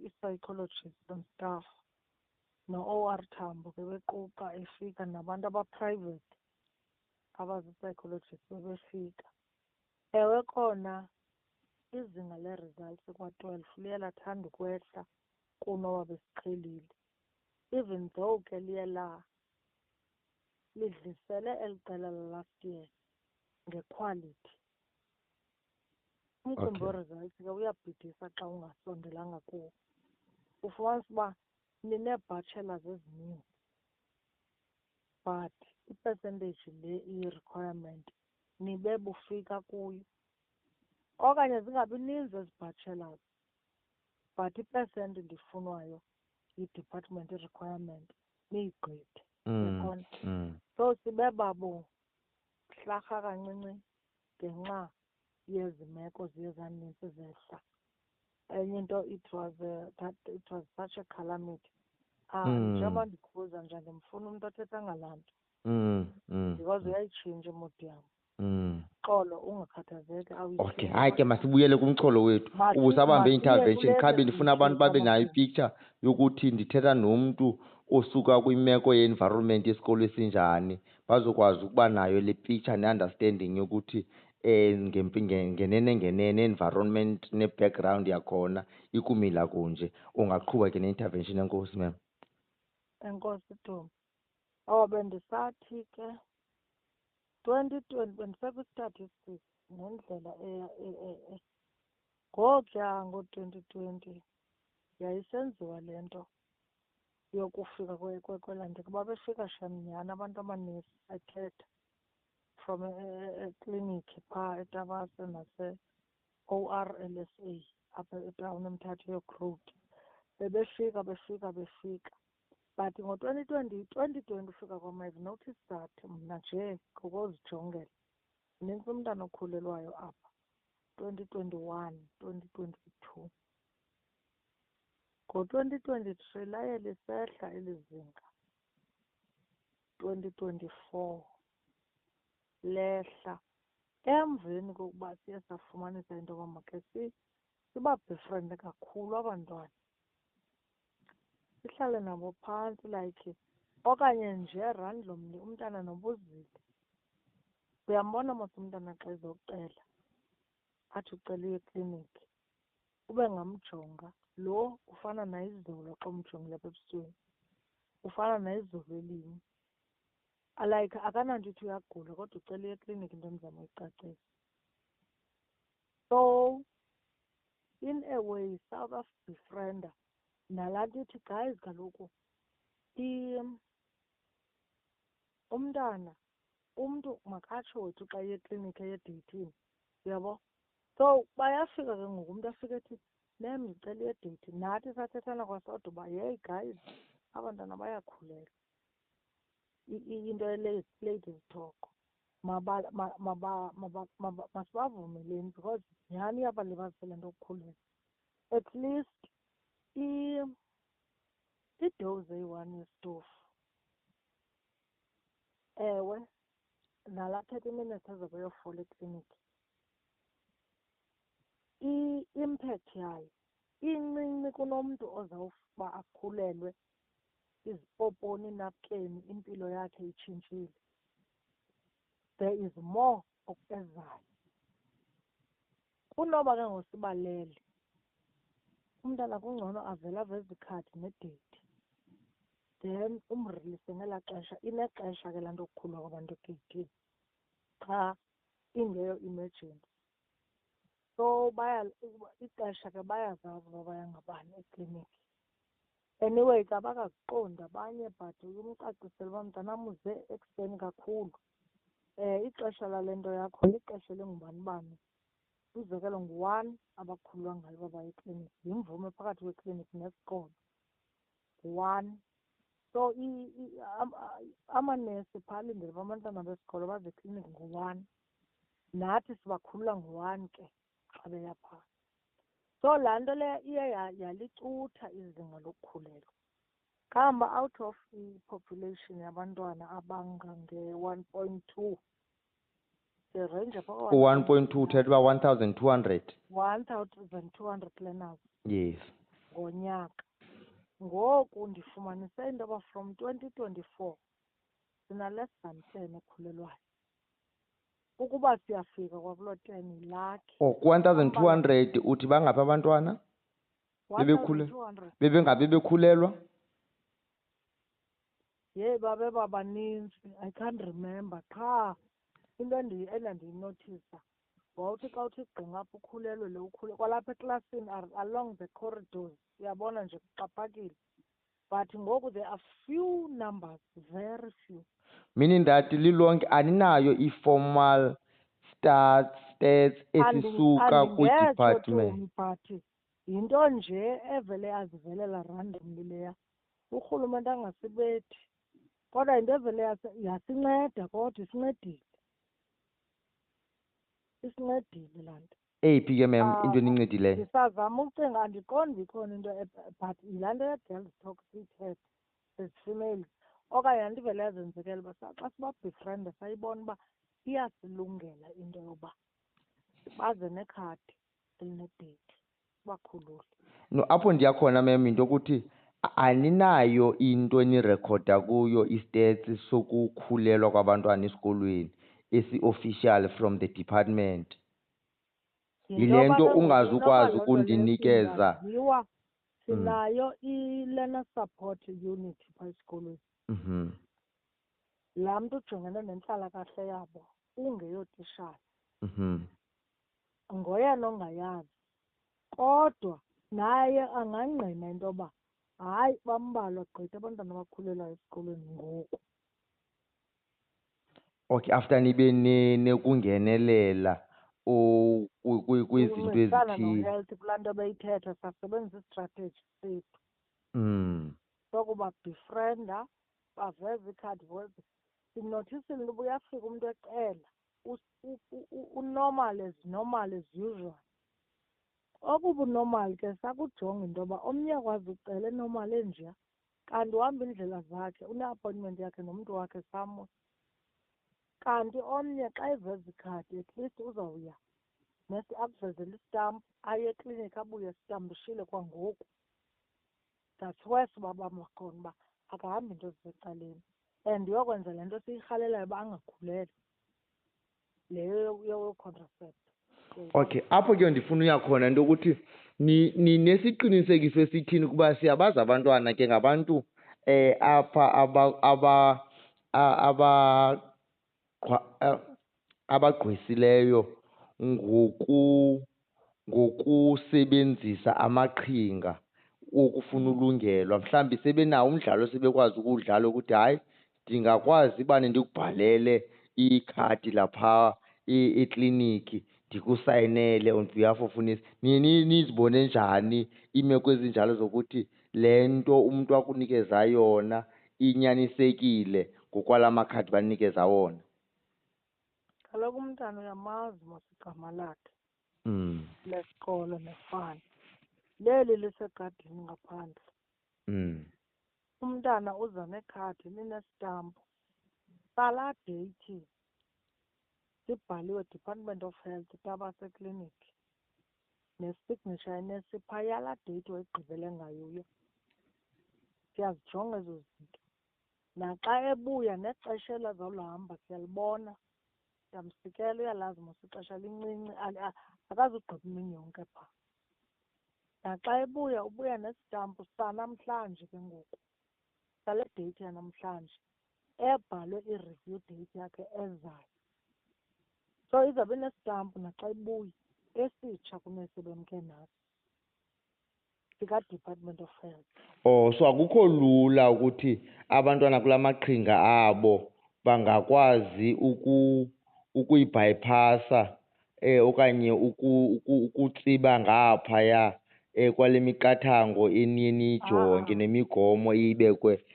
i-psychologists and stuff, no-OR Tambo ke bequqa efika, nabantu aba-private abazi-psychologists bebefika. Ewe kona izinga le-results kwa-12 liye lathanda ukwehla kunoba besiqhelile, even though ke liye lidlisele eli qela la-last year ngequality. Umcimbi we-results ke uyabhidisa xa ungasondelanga kuwo. Ufumanisa uba ninee-bachelors ezininzi but i-percentage le iyi-requirement nibe bufika kuyo. Okanye zingabi ninzi ezi bachelors but ipesenti ndifunwayo yi-department i-requirement niyigqithe. So sibe babo hlarha kancinci ngenxa yezi meko ziye zanintsi zehla. Enye into it was such a calamity. Njengoba ndikhuza nje ndimfuna umntu othetha ngalaa nto because uyayitshintsha imodi yam. Xolo ungakhathazeki. Okay, hayi ke masibuyele kumxholo wethu. Ubusabambe intervention qha bendifuna abantu babe nayo ipicture yokuthi ndithetha nomntu osuka kwimeko ye-environment yesikolo esinjani, bazokwazi ukuba nayo le picture ne-understanding yokuthi ngenene environment ne-background yakhona ikumila kunje. Ungaqhuba ke ne-intervention. Enkosi ma'am. Enkosi Duma. Bendisathi ke 2020 bendisakwi-statistics nendlela ngokuya ngo-2020 yayisenziwa le nto yokufika kwelaa nto kuba befika shamnyana abantu abaninzi ethetha from ekliniki phaa eTabasa nase-ORLSA apha etawuni eMthatha Road. Befika. But ngo-2020 ufika kwam I've noticed that mna nje ngokozijongela nintsi umntana okhulelwayo apha 2021, 2022. Ngo-2023 laye lisehla eli zinga 2024. lehla emveni kokuba siye safumanisa into yoba makhe sibabefriende kakhulu abantwana, sihlale nabo phantsi like okanye nje randomly umntana nobuzile. Uyambona mos umntana xa ezokucela athi ucela uye ekliniki, ube ngamjonga lo ufana nayizolo xa umjongile apha ebusweni, ufana nayizolo elinye. Like akananto ithi uyagula kodwa ucela uye ekliniki, into endizama uyicacisa. So in a way sakasibefrienda nalaa nto ithi guys kaloku umntu makatsho wethu xa iye ekliniki eye edeyithini, uyabo. So bayafika ke ngoku umntu afike ethi nem ndicela iye edeyithini, nathi sathethana kwasodwa uba yeyi guys abantwana bayakhulela, into ladies talk masibavumeleni because nyhani iyabalibazisela into yokukhulelwa. At least idose eyi-1 yesitofu, ewe nalaa 30 minutes azobe yofola ekliniki, i-impact yayo incinci kunomntu ozawuba akhulelwe, izipoponi, inapukeni, impilo yakhe itshintshile. There is more okuezayo. Kunoba ke ngosibalele umntana kungcono avele aveze ikhadi nedeyithi, then umrilise ngelaa xesha. Inexesha ke laa nto yokukhulwa kwabantu egeyithini xa ingeyo emergency. So ixesha ke bayazazi uba baya ngabani ekliniki. Anyway ke abakaziqondi abanye, but uyumcacisela uba mntanam uze ekuseni kakhulu, ixesha lale nto yakho lixesha elingubani bani. Umzekelo ngu-1 abakhululwa ngalo uba baye ekliniki, yimvume phakathi kwekliniki nesikolo, ngu-1. So amanesi phaa alindele uba abantwana besikolo baze ekliniki ngu-1, nathi sibakhulula ngu-1 ke xa beya phaa. So laa nto leyo iye yalicutha izinga lokukhulelwa. Kamba out of i-population yabantwana abangange-1.2, sirenja phaa u-1.2 uthetha uba 1,200. 1,200 learners Yes. ngonyaka. Ngoku ndifumanise into yoba from 2024 sina less than 10 ekhulelwayo. Ukuba siyafika kwakuloo 10 yilakhi. 1,200 uthi bangaphi abantwana 1,200 bebengabe bekhulelwa? babe babaninzi. I can't remember. Qha into endandiyinothisa wawuthi xa uthi gqinga apho ukhulelwe le ukhule kwalapha eklasini along the corridors, uyabona nje kuxhaphakile. But ngoku there are few numbers, very few. Meaning that lilonke aninayo i-formal stats esisuka kwi-department. But yinto nje evele yazivelela randomly leya, urhulumente angasibethi. Kodwa yinto evele yasinceda, kodwa isincedile laa nto. Eyiphi ke mem into enincedileyo? Ndisazama ucinga, andiqondi ikhona into but yilaa nto ye-girls talk siyithethe as females. Okanye andivele yazenzekela uba xa sibabefrienda sayibona uba iyasilungela into yoba baze nekhadi elinedeyithi bakhulule. No, apho ndiyakhona mem into yokuthi aninayo into enirekhoda kuyo i-stats sokukhulelwa kwabantwana esikolweni esi-official from the department. Yile nto ungazukwazi ukundinikeza. Sinayo i-learner support unit phaa esikolweni. Laa mntu ujongene nentlalakahle yabo ungeyotishala. Ngoyena ongayazi, kodwa naye angangqina into yoba hayi bambalwa gqitha abantwana abakhulelwayo esikolweni ngoku. Okay, after nibe nekungenelela kwizinto ezithile. No-health kulaa nto beyithetha sasebenzisa istrategy sethu. Sokuba befrienda, baveze ikhadi voice. Sinothisile uba uyafika umntu ecela unormal as usual. Okubunormal ke sakujonga into yoba omnye akwazi ucela enormal enjeya, kanti uhamba indlela zakhe, une-appointment yakhe nomntu wakhe somewhere. kanti omnye xa eveza ikhadi at least uzawuya nesi akuvezele isitampu aye ekliniki abuye esitambishile kwangoku. That's why sibabamba khona uba akahambi into zisecaleni and yokwenza le nto siyirhalelayo uba angakhulelwa leyo yocontracept. Okay, apho ke ndifuna uya khona into yokuthi ninesiqinisekiso esithini ukuba siyabazi abantwana ke ngabantu apha abagqwesileyo ngokusebenzisa amaqhinga okufuna ulungelwa. Mhlawumbi sebenawo umdlalo sebekwazi ukuwudlala ukuthi hayi ndingakwazi uba ndikubhalele ikhadi lapha ekliniki ndikusayinele on behalf of unesi. Niye nizibone njani iimeko ezinjalo zokuthi le nto umntu akunikeza yona inyanisekile ngokwala makhadi banikeza wona? Kaloku umntana uyamazi mos igama lakhe lesikolo nefani leli lisegadini ngaphandle. Umntana uza nekhadi linestampu salaa date sibhaliwe Department of Health Tabase Clinic nesignature enesipha yalaa date wayigqibele ngayo. Siyazijonga ezo zinto. Naxa ebuya nexesha elazawulihamba siyalibona, siyamsikela, uyalazi mos ixesha lincinci akazugqiba imini yonke phaa. Naxa ebuya ubuya nesitampu sanamhlanje ke ngoku sale date yanamhlanje ebhalwe i-review date yakhe ezayo. So izawube inestampu naxa ebuya esitsha kunesebemke naso sika-Department of Health. Oh, so akukho lula ukuthi abantwana kula maqhinga abo bangakwazi ukuyibhayipasa okanye ukutsiba ngaphaya kwale miqathango eniye niyijonge nemigomo ibekwe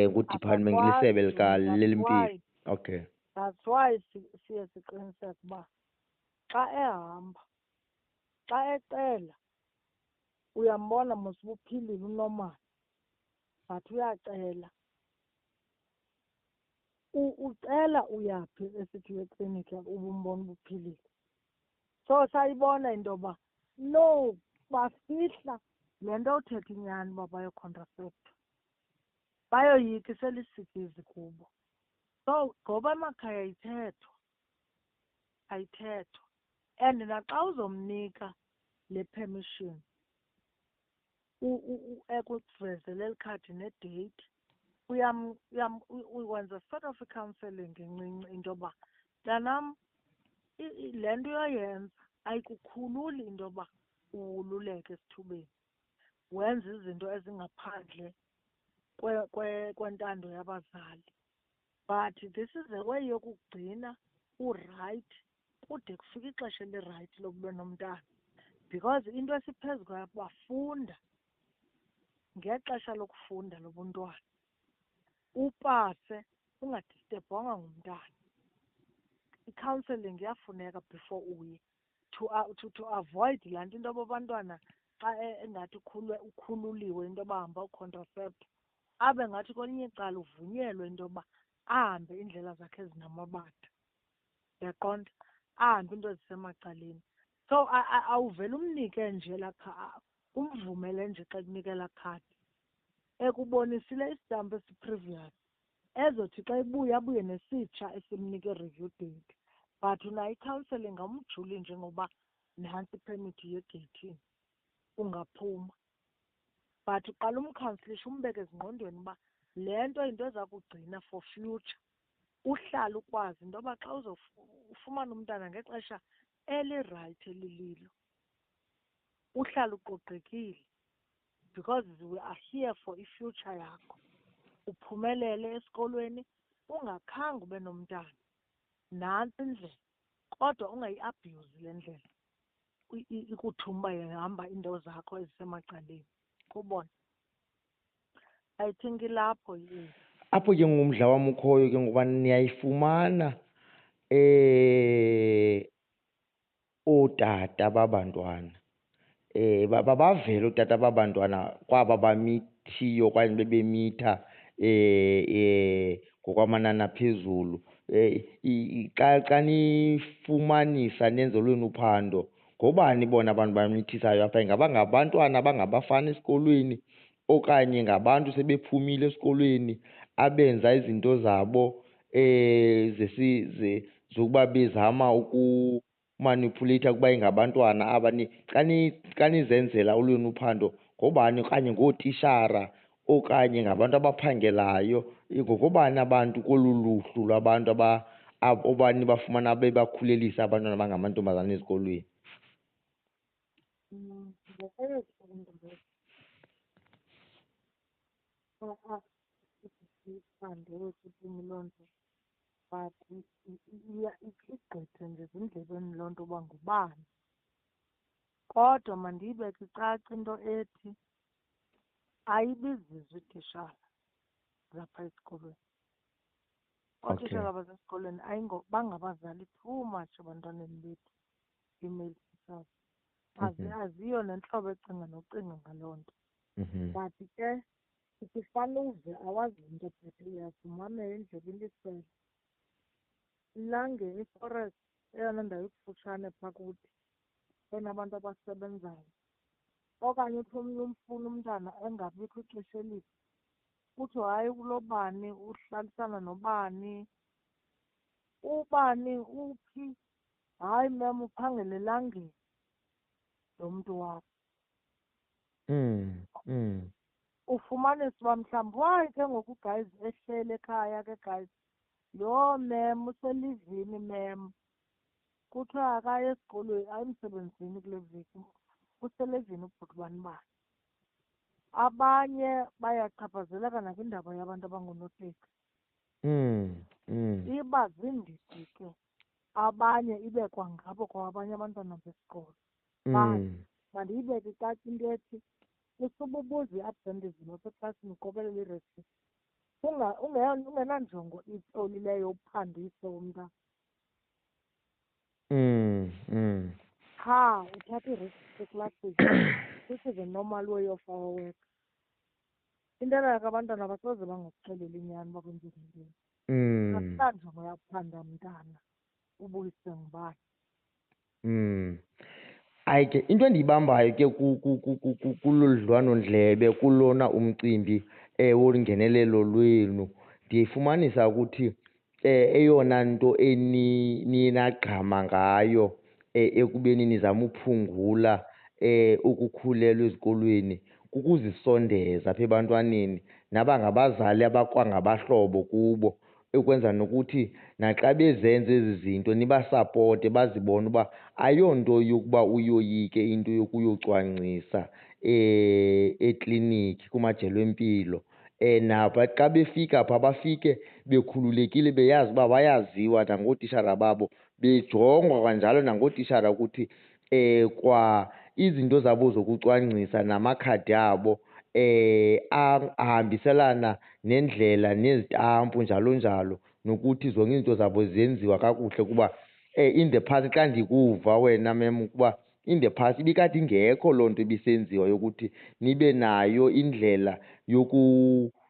nguDepartment lisebe lempilo. Okay. That's why siye siqiniseke uba xa ehamba, xa ecela uyambona mos ubuphilile unormal but uyacela. Ucela uyaphi esithi ekliniki ubumbona ubuphilile. So sayibona into yoba no bafihla le nto uthetha inyani uba bayocontracept, bayoyika iselisikizi kubo. So ngoba emakhaya ayithethwa and naxa uzomnika le permission ekuvezele eli khadi nedate wenza sort of i-counselling encinci into yoba mntanam le nto uyoyenza ayikukhululi into yoba uwululeke esithubeni wenze izinto ezingaphandle kwentando yabazali, but this is a way yokugcina urayithi kude kufike ixesha elirayithi lokuba nomntana, because into esiphezu kwayo bafunda ngexesha lokufunda lobuntwana upase ungadistebhwanga ngumntana. I-counselling iyafuneka before uye to avoid laa nto into yoba abantwana xa engathi ukhululiwe into yoba hamba ucontracept abe ngathi kwelinye icala uvunyelwe into yoba ahambe iindlela zakhe ezinamabada, uyaqonda, ahambe into ezisemacaleni. So awuvele umnike nje umvumele nje xa kunika elaa khadi ekubonisile isitampu esi-previous ezothi xa ebuya abuye nesitsha esimnika i-review date, but unayo i-counselling ngamjuli njengoba nantsi ipemithi yegeyithini ungaphuma. But uqala umkhanselishe umbeke ezingqondweni uba le nto yinto eza kugcina for future, uhlale ukwazi into yoba xa uzofumana umntana ngexesha elirayithi elililo uhlale uqoqekile, because we are here for i-future yakho. Uphumelele esikolweni ungakhange ube nomntana, nantsi indlela, kodwa ungayi-abhuyuzi le ndlela ikuthuma uba ihamba iinto zakho ezisemacaleni. Kubona I think ilapho apho ke ngumdla wam ukhoyo ke ngoba niyayifumana ootata babantwana bavele ootata babantwana kwaba bamithiyo okanye bebemitha ngokwamanani aphezulu xa nifumanisa nenze olwenu uphando, ngobani bona abantu banithisayo apha? Ingaba ngabantwana abangabafana esikolweni okanye ngabantu sebephumile esikolweni abenza izinto zabo zokuba bezama ukumanipuleyitha ukuba ingabantwana aba xa nizenzela olwenu uphando, ngobani? Okanye ngootishara okanye ngabantu abaphangelayo? Ngokobani abantu kolu luhlu lwabantu bafumana bebakhulelisa abantwana abangamantombazana ezikolweni? Ngokwethu iphandwe kuphi loo nto, but igqithe nje ezindlebeni loo nto uba ngubani. Kodwa mandiyibeke icace into ethi ayibizizwe iititshala zapha esikolweni. Ootitshala basesikolweni bangabazali too much ebantwaneni bethu, female teachers. Aziyo nentlobo ecinga nocinga ngaloo nto. But ke ukufane uve awazi into but uyazimamela indlebe ilisele. Ilangeni iforest eyona ndawo ikufutshane phaa kuthi enabantu abasebenzayo. Okanye uthi omnye umfuna umntana engabikho ixesha elide, kuthiwe hayi kulo bani uhlalisana nobani, ubani uphi, hayi mem uphangela elangeni lo mntu wakho. Ufumanise uba mhlawumbi wayi ke ngoku guys ehleli ekhaya ke guys, yho mem uselivini mem, kuthiwa akayi esikolweni ayimsebenzini kule veki, uselivini ubhuti bani bani. Abanye bayachaphazeleka nakwindaba yabantu abangonooteksi. Iba ziindidi ke, abanye ibe kwangabo kwa abanye abantwana besikolo. But mandiyibeke icace into ethi usuba ubuza i-absenteeism yaseklasini uqokelela iiresiti, ungenanjongo ixolileyo uphandise umntana. Qha uthatha iiresiti eklasini, which is a normal way of our work. Into ke abantwana abasoze bangakuxeleli inyani uba kwenzeka ntoni. Akunanjongo yakuphanda mntana ubuyise ngubani. Hayi ke into endiyibambayo ke kulolu dliwanondlebe kulona umcimbi wolungenelelo lwenu, ndiyifumanisa ukuthi eyona nto niye nagqama ngayo ekubeni nizama uphungula ukukhulelwa ezikolweni kukuzisondeza apha ebantwaneni nabangabazali abakwangabahlobo kubo, ukwenza nokuthi naxa bezenza ezi zinto nibasapote bazibone uba ayonto yokuba uyoyike into yokuyocwangcisa ekliniki kumajelo empilo. Nabo xa befika phaa bafike bekhululekile beyazi uba bayaziwa nangootishara babo, bejongwa kanjalo nangootishara ukuthi kwa izinto zabo zokucwangcisa namakhadi abo ahambiselana nendlela nezitampu njalo njalo, nokuthi zonke izinto zabo zenziwa kakuhle. Kuba in the past xa ndikuva wena mem ukuba in the past ibikade ingekho loo nto ibisenziwa yokuthi nibe nayo indlela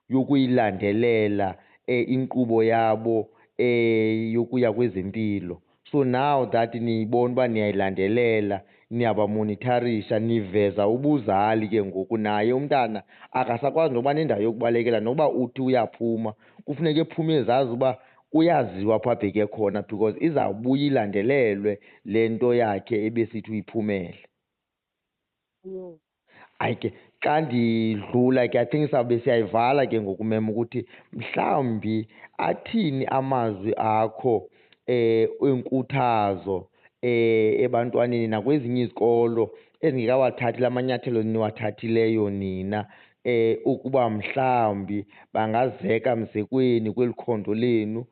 yokuyilandelela inkqubo yabo yokuya kwezempilo. So now that niyibona uba niyayilandelela, niyabamonitharisha, niveza ubuzali ke ngoku, naye umntana akasakwazi nokuba nendawo yokubalekela. Nokuba uthi uyaphuma, kufuneka ephume ezazi uba uyaziwa apho abheke khona, because izawubuya ilandelelwe le nto yakhe ebesithi uyiphumele. Hayi ke xa ndidlula ke I think sawube siyayivala ke ngoku mem ukuthi mhlawumbi athini amazwi akho enkuthazo ebantwaneni nakwezinye izikolo ezingekawathathi la manyathelo niwathathileyo nina, ukuba mhlawumbi bangazeka mzekweni kweli khondo lenu,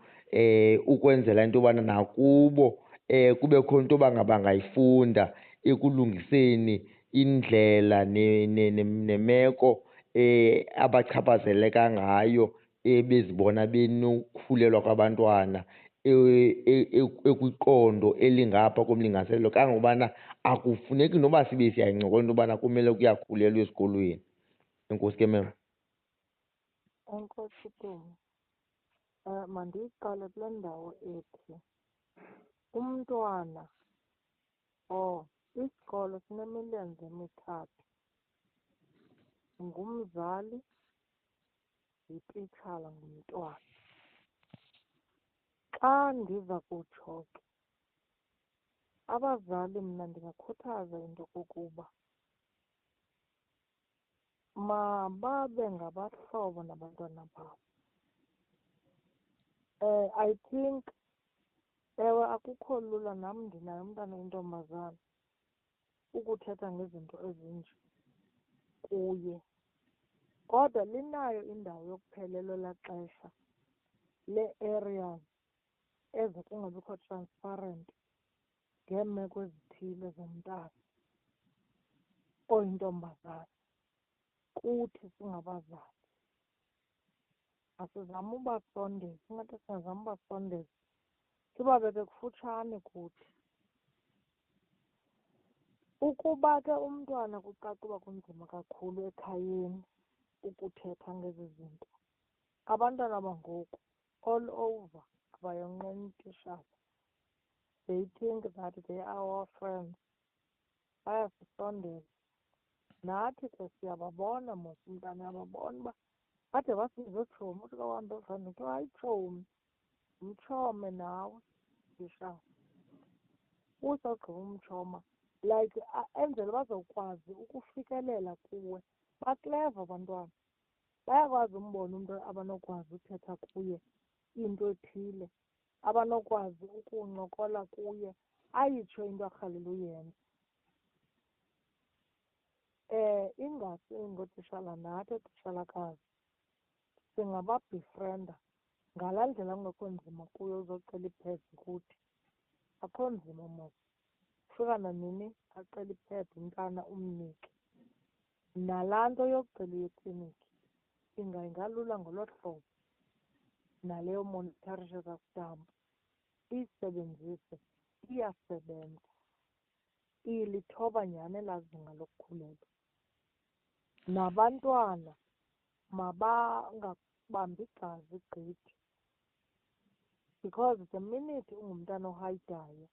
ukwenzela into yobana nakubo kube khona into bangayifunda ekulungiseni indlela nemeko abachaphazeleka ngayo bezibona benokukhulelwa kwabantwana ekwiqondo elingapha komlinganiselo, kangokubana akufuneki noba sibe siyayincokola into yobana kumele kuyakhulelwa esikolweni. Enkosi ke mem. Enkosi Tumi. Mandiyiqale kule ndawo ethi umntwana isikolo sinemilenze emithathu. Ngumzali, yititshala, ngumntwana. Xa ndiza kutsho ke abazali mna ndingakhuthaza into yokokuba mababe ngabahlobo nabantwana babo. I think ewe akukho lula, nam ndinaye umntana oyintombazana, ukuthetha ngezinto ezinje kuye. Kodwa linayo indawo yokuphelelwa xesha lee-areas ezokungabikho transparent ngeemeko ezithile zomntana oyintombazana kuthi singabazali. Masizame ubasondeza, singathi singazama ubasondeza sibabeke kufutshane kuthi. Ukuba ke umntwana kucaca uba kunzima kakhulu ekhayeni ukuthetha ngezi zinto, abantwana bangoku all over abayonqeni itishala. They think that they are our friends. Bayasisondeza. Nathi ke siyababona mos, umntana uyababona uba bade basibize ootshomi. Uthi xa uhamba evani kuthiwa hayi tshomi, mtshome nawe tishala. Usogqiba umtshoma like enzele bazokwazi ukufikelela kuwe. Bakleva abantwana, bayakwazi umbona umntu abanokwazi uthetha kuye into ethile, abanokwazi ukuncokola kuye ayitsho into arhalela uyenza. Ingasi ngootitshala, nathi ootishalakazi singababhifrenda ngalaa ndlela kungekho nzima kuyo uzocela iphedi kuthi. Akho nzima mos, ufika nanini acela iphedi umntana umnike. Nalaa nto yocela uye ekliniki ingalula ngolo hlobo. Naleyo monitarisha kaStampo iyisebenzise, iyasebenza. Ilithoba nyhani elaa zinga lokukhulelwa. Nabantwana mabangabambi igazi gqithi, because the minute ungumntana ohayidayo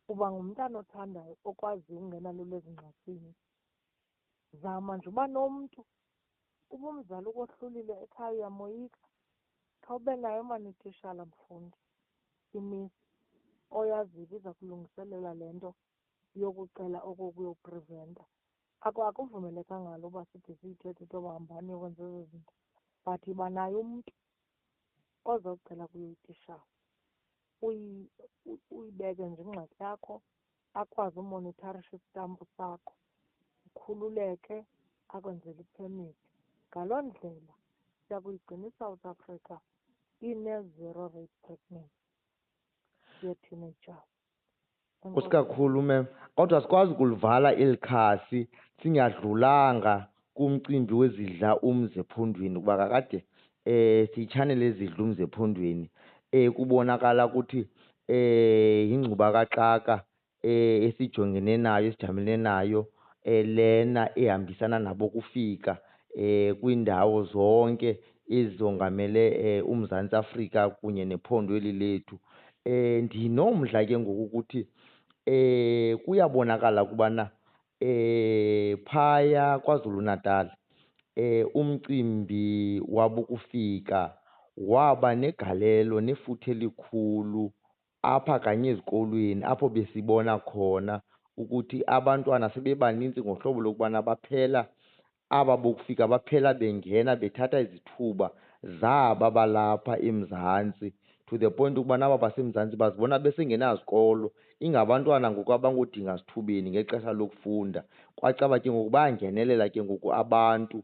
uba ngumntana othandayo okwaziyo ungena lula ezingxakini. Zama nje uba nomntu, uba umzali ukohlulile ekhaya uyamoyika, khawube nayo mani itishala mfundi, imisi oyaziyo iza kulungiselela le nto yokucela oko kuyopreventa. Akuvumelekanga kaloku uba sithi siyithethe into yoba hambani yokwenza ezo zinto, but iba nayo umntu ozocela kuyo itishala. Uyibeke nje ingxaki yakho, akwazi umonitarisha isitampu sakho, ukhululeke, akwenzele ipemithi. Ngaloo ndlela siya kuyigcina iSouth Africa ine-zero rate pregnancy yee-teenagers. Nkosi kakhulu mem, kodwa sikwazi ukulivala eli khasi singadlulanga kumcimbi wezidla umzi ephondweni, kuba kakade siyitshanele ezidla umzi ephondweni. Kubonakala ukuthi yingxubakaxaka esijongene nayo, esijamelene nayo, lena ehambisana nabo kufika kwiindawo zonke ezongamele uMzantsi Afrika kunye nephondo eli lethu. Ndinomdla ke ngoku ukuthi kuyabonakala ukubana phaya KwaZulu Natal umcimbi wabo ukufika waba negalelo nefuthe elikhulu apha kanye ezikolweni, apho besibona khona ukuthi abantwana sebebanintsi ngohlobo lokubana baphela aba bokufika baphela bengena bethatha izithuba zaba balapha eMzantsi, to the point ukubana aba baseMzantsi bazibona besengenazikolo, ingabantwana ngoku abangodinga sithubeni ngexesha lokufunda. Kwacaba ke ngoku bayangenelela ke ngoku abantu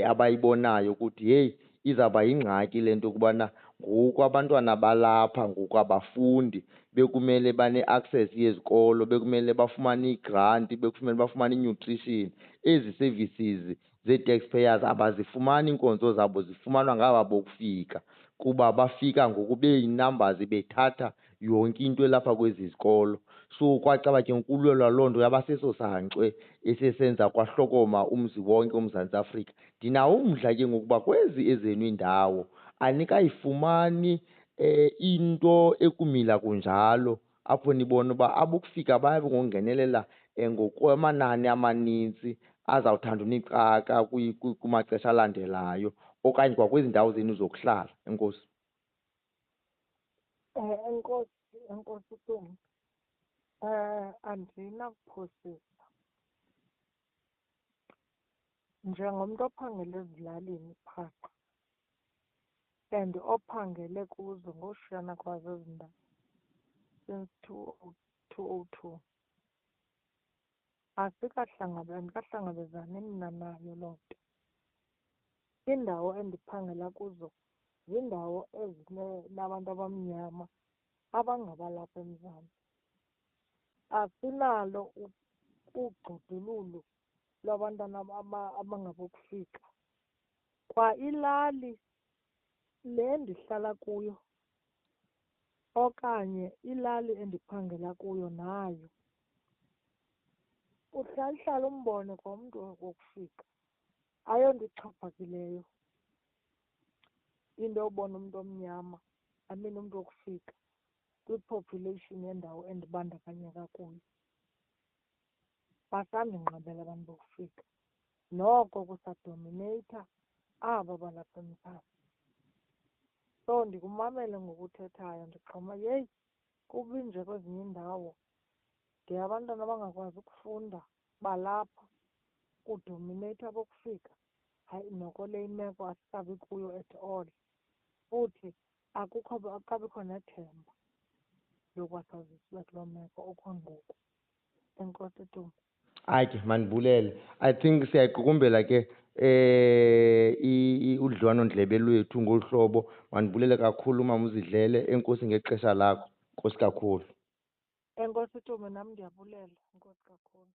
abayibonayo ukuthi heyi izawuba yingxaki le nto yokubana ngoku abantwana balapha ngoku abafundi, bekumele bane-access yezikolo, bekumele bafumane iigranti, bekumele bafumane i-nutrition. Ezi services zee-taxpayers abazifumani, iinkonzo zabo zifumanwa ngaba bokufika kuba bafika ngoku beyi-numbers bethatha yonke into elapha kwezi zikolo. So kwacaba ke ngokulwelwa loo nto yaba seso sankxwe esesenza kwahlokoma umzi wonke uMzantsi Afrika. Ndinawo umdla ke ngokuba kwezi ezenu iindawo anikayifumani into ekumila kunjalo apho nibona uba abokufika baya ngokungenelela ngokwamanani amanintsi azawuthanda unicaka kumaxesha alandelayo okanye kwakwezi ndawo zenu zokuhlala? Enkosi. Enkosi Tumi. Andinakuphosisa. Njengomntu ophangela ezilalini phaa and ophangele kuzo ngoshiyana kwazo ezi ndawo since 2002 andikahlangabezani mna nayo loo nto. Iindawo endiphangela kuzo ziindawo ezinabantu abamnyama abangabalapha eMzantsi. Asinalo ugxudululo lwabantwana abangabokufika. Kwa ilali le ndihlala kuyo okanye ilali endiphangela kuyo nayo uhlala umbone kwa umntu wokufika. Ayonto ixhaphakileyo into yobona umntu omnyama, umntu wokufika kwipopulation yendawo endibandakanyeka kuyo. Basandinqabela abantu bokufika. Noko kusadomineyitha aba balapha eMzantsi. So ndikumamele ngokuthethayo ndixhoma yeyi kubi nje kwezinye iindawo abantwana abangakwazi ukufunda balapha kudomineyitha abokufika. Hayi noko le imeko asikabi kuyo at all. Futhi akukabikho nethemba lokuba sibe kuloo meko okho ngoku. Enkosi Tumi. Hayi ke mandibulele. I think siyayiqukumbela ke udliwanondlebe lwethu ngolu hlobo. Mandibulele kakhulu mama uZidlele. Enkosi ngexesha lakho. Enkosi kakhulu. Enkosi Tumi, nam ndiyabulela. Enkosi kakhulu.